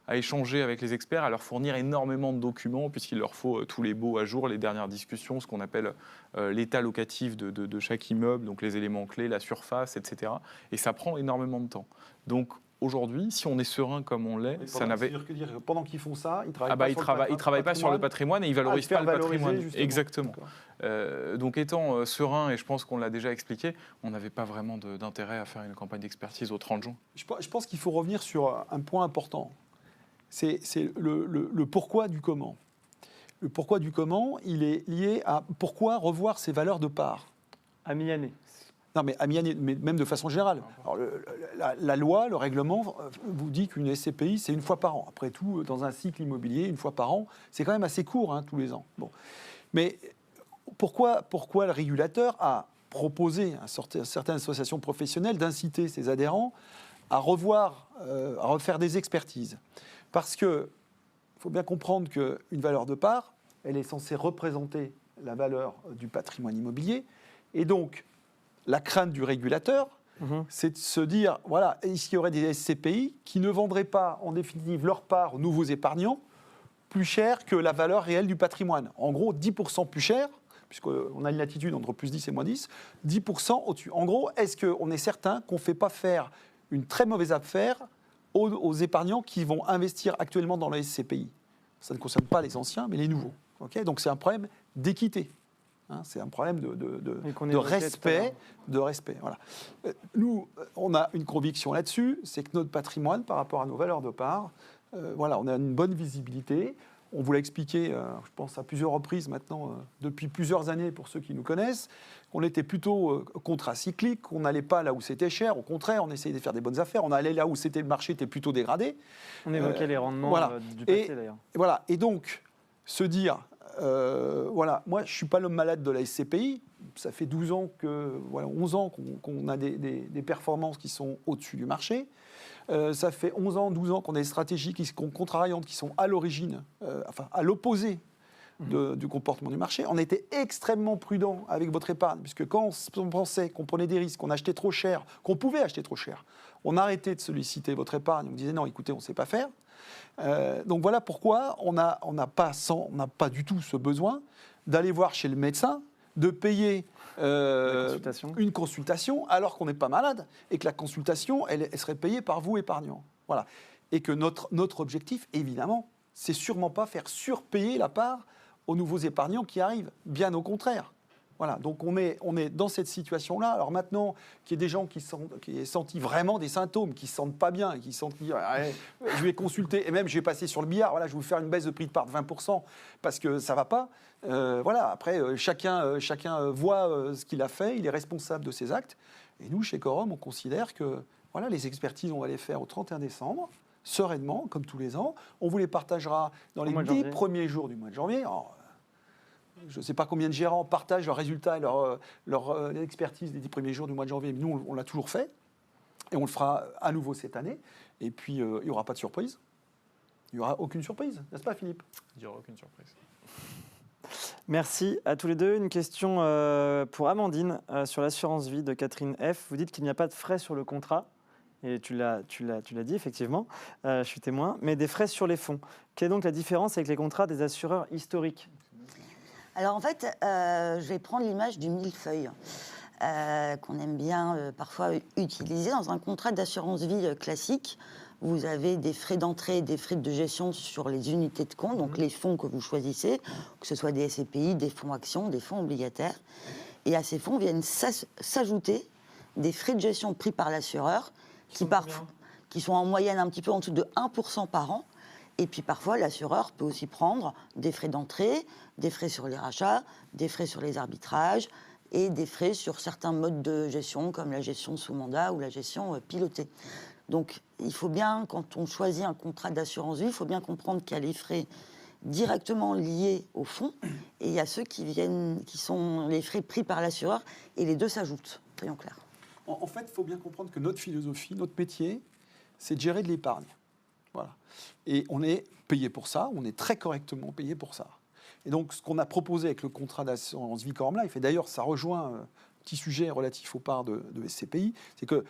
[SPEAKER 2] à échanger avec les experts, à leur fournir énormément de documents, puisqu'il leur faut tous les baux à jour, les dernières discussions, ce qu'on appelle l'état locatif de chaque immeuble, donc les éléments clés, la surface, etc. Et ça prend énormément de temps. Donc aujourd'hui, si on est serein comme on l'est, ça n'avait...
[SPEAKER 3] Pendant qu'ils font ça, ils
[SPEAKER 2] travaillent pas sur le patrimoine et ils valorisent pas le patrimoine.
[SPEAKER 3] Justement.
[SPEAKER 2] Exactement. Donc étant serein, et je pense qu'on l'a déjà expliqué, on n'avait pas vraiment d'intérêt à faire une campagne d'expertise au 30 juin.
[SPEAKER 3] Je pense qu'il faut revenir sur un point important. C'est le pourquoi du comment. Le pourquoi du comment, il est lié à pourquoi revoir ces valeurs de part.
[SPEAKER 1] À mi-année.
[SPEAKER 3] Non, mais à mi-année, mais même de façon générale. Alors, la loi, le règlement vous dit qu'une SCPI, c'est 1 fois par an. Après tout, dans un cycle immobilier, 1 fois par an, c'est quand même assez court, hein, tous les ans. Bon. Mais pourquoi le régulateur a proposé à certaines associations professionnelles d'inciter ses adhérents à refaire des expertises ? Parce qu'il faut bien comprendre qu'une valeur de part, elle est censée représenter la valeur du patrimoine immobilier. Et donc, la crainte du régulateur, c'est de se dire, voilà, est-ce qu'il y aurait des SCPI qui ne vendraient pas, en définitive, leur part aux nouveaux épargnants plus cher que la valeur réelle du patrimoine. En gros, 10% plus cher, puisqu'on a une latitude entre plus 10 et moins 10, 10% au-dessus. En gros, est-ce qu'on est certain qu'on ne fait pas faire une très mauvaise affaire aux épargnants qui vont investir actuellement dans la SCPI. Ça ne concerne pas les anciens, mais les nouveaux. Okay, donc c'est un problème d'équité. Hein, c'est un problème de respect. Voilà. Nous, on a une conviction là-dessus, c'est que notre patrimoine, par rapport à nos valeurs de part, voilà, on a une bonne visibilité. On vous l'a expliqué, je pense, à plusieurs reprises maintenant, depuis plusieurs années, pour ceux qui nous connaissent, qu'on était plutôt contracyclique, qu'on n'allait pas là où c'était cher. Au contraire, on essayait de faire des bonnes affaires. On allait là où le marché était plutôt dégradé.
[SPEAKER 1] On évoquait les rendements
[SPEAKER 3] voilà.
[SPEAKER 1] Du passé, d'ailleurs.
[SPEAKER 3] Voilà. Et donc, se dire, voilà, moi, je ne suis pas l'homme malade de la SCPI. Ça fait 12 ans 11 ans qu'on a des performances qui sont au-dessus du marché. Ça fait 11 ans, 12 ans qu'on a des stratégies qui sont contrariantes, qui sont à l'origine, à l'opposé du comportement du marché. On était extrêmement prudent avec votre épargne, puisque quand on pensait qu'on prenait des risques, qu'on achetait trop cher, qu'on pouvait acheter trop cher, on arrêtait de solliciter votre épargne. On disait non, écoutez, on ne sait pas faire. Donc voilà pourquoi on n'a pas du tout ce besoin d'aller voir chez le médecin, de payer une consultation alors qu'on n'est pas malade et que la consultation, elle serait payée par vous, épargnants. Voilà. Et que notre objectif, évidemment, c'est sûrement pas faire surpayer la part aux nouveaux épargnants qui arrivent. Bien au contraire. Voilà. Donc on est dans cette situation-là. Alors maintenant, qu'il y ait des gens qui aient senti vraiment des symptômes, qui ne se sentent pas bien, qui sentent dire je vais consulter, et même je vais passer sur le billard, voilà, je vais vous faire une baisse de prix de part de 20% parce que ça ne va pas. Voilà. Après, chacun voit ce qu'il a fait, il est responsable de ses actes. Et nous, chez Quorum, on considère que voilà, les expertises, on va les faire au 31 décembre. Sereinement, comme tous les ans. On vous les partagera dans les 10 premiers jours du mois de janvier. Alors, je ne sais pas combien de gérants partagent leurs résultats et leur expertise des 10 premiers jours du mois de janvier. Mais nous, on l'a toujours fait. Et on le fera à nouveau cette année. Et puis, il n'y aura pas de surprise. Il n'y aura aucune surprise. N'est-ce pas, Philippe ?
[SPEAKER 2] Il n'y aura aucune surprise.
[SPEAKER 1] Merci à tous les deux. Une question pour Amandine sur l'assurance vie de Catherine F. Vous dites qu'il n'y a pas de frais sur le contrat. Et tu l'as dit, effectivement, je suis témoin, mais des frais sur les fonds. Quelle est donc la différence avec les contrats des assureurs historiques ?
[SPEAKER 5] Alors en fait, je vais prendre l'image du millefeuille. qu'on aime bien parfois utiliser. Dans un contrat d'assurance vie classique, vous avez des frais d'entrée et des frais de gestion sur les unités de compte, donc les fonds que vous choisissez, que ce soit des SCPI, des fonds actions, des fonds obligataires. Et à ces fonds viennent s'ajouter des frais de gestion pris par l'assureur qui sont en moyenne un petit peu en dessous de 1% par an. Et puis parfois, l'assureur peut aussi prendre des frais d'entrée, des frais sur les rachats, des frais sur les arbitrages et des frais sur certains modes de gestion, comme la gestion sous mandat ou la gestion pilotée. Donc, il faut bien, quand on choisit un contrat d'assurance vie, il faut bien comprendre qu'il y a les frais directement liés au fonds et il y a ceux qui sont les frais pris par l'assureur et les deux s'ajoutent, soyons clairs.
[SPEAKER 3] En fait, il faut bien comprendre que notre philosophie, notre métier, c'est de gérer de l'épargne. Voilà. Et on est payé pour ça, on est très correctement payé pour ça. Et donc, ce qu'on a proposé avec le contrat d'assurance vie Corum Life, et d'ailleurs, ça rejoint un petit sujet relatif aux parts de SCPI, c'est que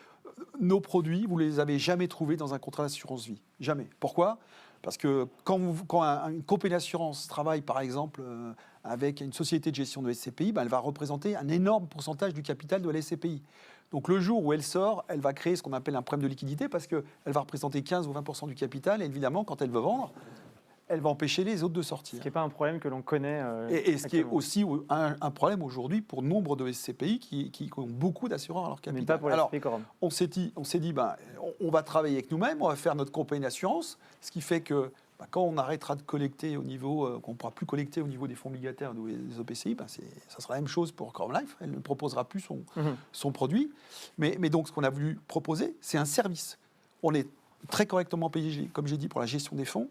[SPEAKER 3] nos produits, vous ne les avez jamais trouvés dans un contrat d'assurance vie. Jamais. Pourquoi ? Parce que quand une compagnie d'assurance travaille, par exemple, avec une société de gestion de SCPI, elle va représenter un énorme pourcentage du capital de la SCPI. Donc le jour où elle sort, elle va créer ce qu'on appelle un problème de liquidité parce qu'elle va représenter 15 ou 20% du capital. Et évidemment, quand elle veut vendre, elle va empêcher les autres de sortir.
[SPEAKER 1] Ce qui n'est pas un problème que l'on connaît.
[SPEAKER 3] Et ce qui est aussi un problème aujourd'hui pour nombre de SCPI qui ont beaucoup d'assureurs à leur capital.
[SPEAKER 1] Mais pas pour la SCPI Corum.
[SPEAKER 3] On s'est dit, on va travailler avec nous-mêmes, on va faire notre compagnie d'assurance, ce qui fait que quand on arrêtera de collecter au niveau, qu'on ne pourra plus collecter au niveau des fonds obligataires ou des OPCI, ça sera la même chose pour Corum Life. Elle ne proposera plus son produit. Mais donc, ce qu'on a voulu proposer, c'est un service. On est très correctement payé, comme j'ai dit, pour la gestion des fonds.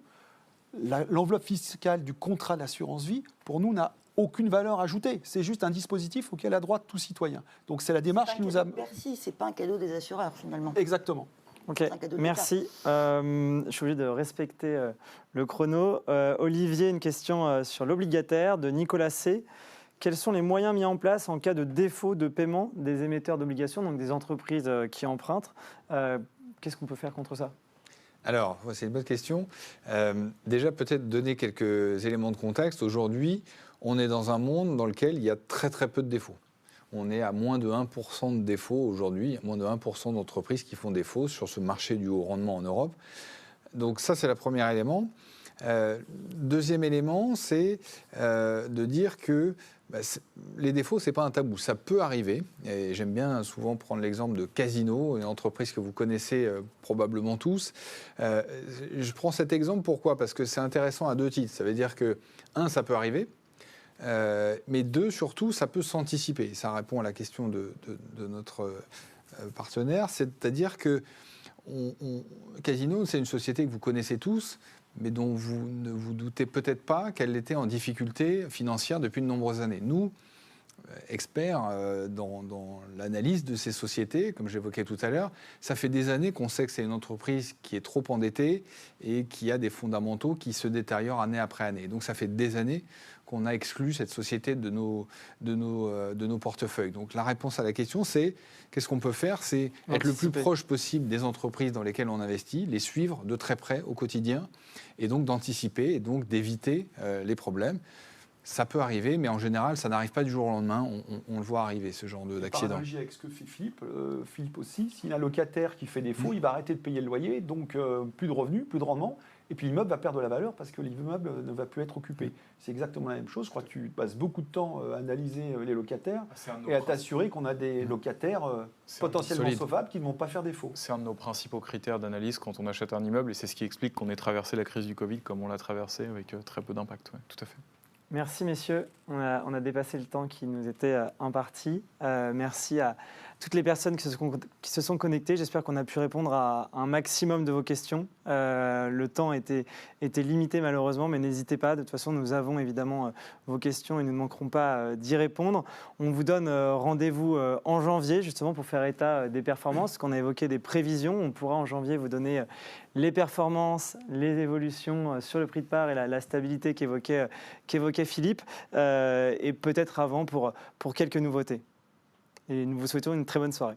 [SPEAKER 3] L'enveloppe fiscale du contrat d'assurance vie, pour nous, n'a aucune valeur ajoutée. C'est juste un dispositif auquel a droit tout citoyen. Donc, c'est la démarche qui nous a...
[SPEAKER 5] Merci, c'est pas un cadeau des assureurs, finalement.
[SPEAKER 3] Exactement.
[SPEAKER 1] Ok, merci. Je suis obligé de respecter le chrono. Olivier, une question sur l'obligataire de Nicolas C. Quels sont les moyens mis en place en cas de défaut de paiement des émetteurs d'obligations, donc des entreprises qui empruntent ? Qu'est-ce qu'on peut faire contre ça ?
[SPEAKER 4] Alors, c'est une bonne question. Déjà, peut-être donner quelques éléments de contexte. Aujourd'hui, on est dans un monde dans lequel il y a très très peu de défauts. On est à moins de 1% de défauts aujourd'hui, moins de 1% d'entreprises qui font défaut sur ce marché du haut rendement en Europe. Donc ça, c'est le premier élément. Deuxième élément, c'est de dire que les défauts, ce n'est pas un tabou. Ça peut arriver. Et j'aime bien souvent prendre l'exemple de Casino, une entreprise que vous connaissez probablement tous. Je prends cet exemple, pourquoi ? Parce que c'est intéressant à deux titres. Ça veut dire que, un, ça peut arriver. Mais deux, surtout, ça peut s'anticiper. Ça répond à la question de notre partenaire. C'est-à-dire que Casino, c'est une société que vous connaissez tous, mais dont vous ne vous doutez peut-être pas qu'elle était en difficulté financière depuis de nombreuses années. Nous, experts dans l'analyse de ces sociétés, comme j'évoquais tout à l'heure, ça fait des années qu'on sait que c'est une entreprise qui est trop endettée et qui a des fondamentaux qui se détériorent année après année. Donc ça fait des années qu'on a exclu cette société de nos portefeuilles. Donc la réponse à la question, c'est qu'est-ce qu'on peut faire ? C'est être le plus proche possible des entreprises dans lesquelles on investit, les suivre de très près au quotidien, et donc d'anticiper et donc d'éviter les problèmes. Ça peut arriver, mais en général, ça n'arrive pas du jour au lendemain. On le voit arriver, ce genre d'accident.
[SPEAKER 3] Par analogie avec ce que fait Philippe, Philippe aussi, s'il a un locataire qui fait défaut, il va arrêter de payer le loyer, donc plus de revenus, plus de rendement, et puis l'immeuble va perdre de la valeur parce que l'immeuble ne va plus être occupé. C'est exactement la même chose. Je crois que tu passes beaucoup de temps à analyser les locataires et à t'assurer qu'on a des locataires potentiellement sauvables qui ne vont pas faire défaut.
[SPEAKER 2] C'est un de nos principaux critères d'analyse quand on achète un immeuble, et c'est ce qui explique qu'on ait traversé la crise du Covid comme on l'a traversé, avec très peu d'impact. Ouais, tout à fait.
[SPEAKER 1] Merci messieurs, on a dépassé le temps qui nous était imparti. Merci à toutes les personnes qui se sont connectées. J'espère qu'on a pu répondre à un maximum de vos questions. Le temps était limité malheureusement, mais n'hésitez pas. De toute façon, nous avons évidemment vos questions et nous ne manquerons pas d'y répondre. On vous donne rendez-vous en janvier justement pour faire état des performances. Qu'on a évoqué des prévisions, on pourra en janvier vous donner les performances, les évolutions sur le prix de part et la stabilité qu'évoquait Philippe, et peut-être avant pour quelques nouveautés. Et nous vous souhaitons une très bonne soirée.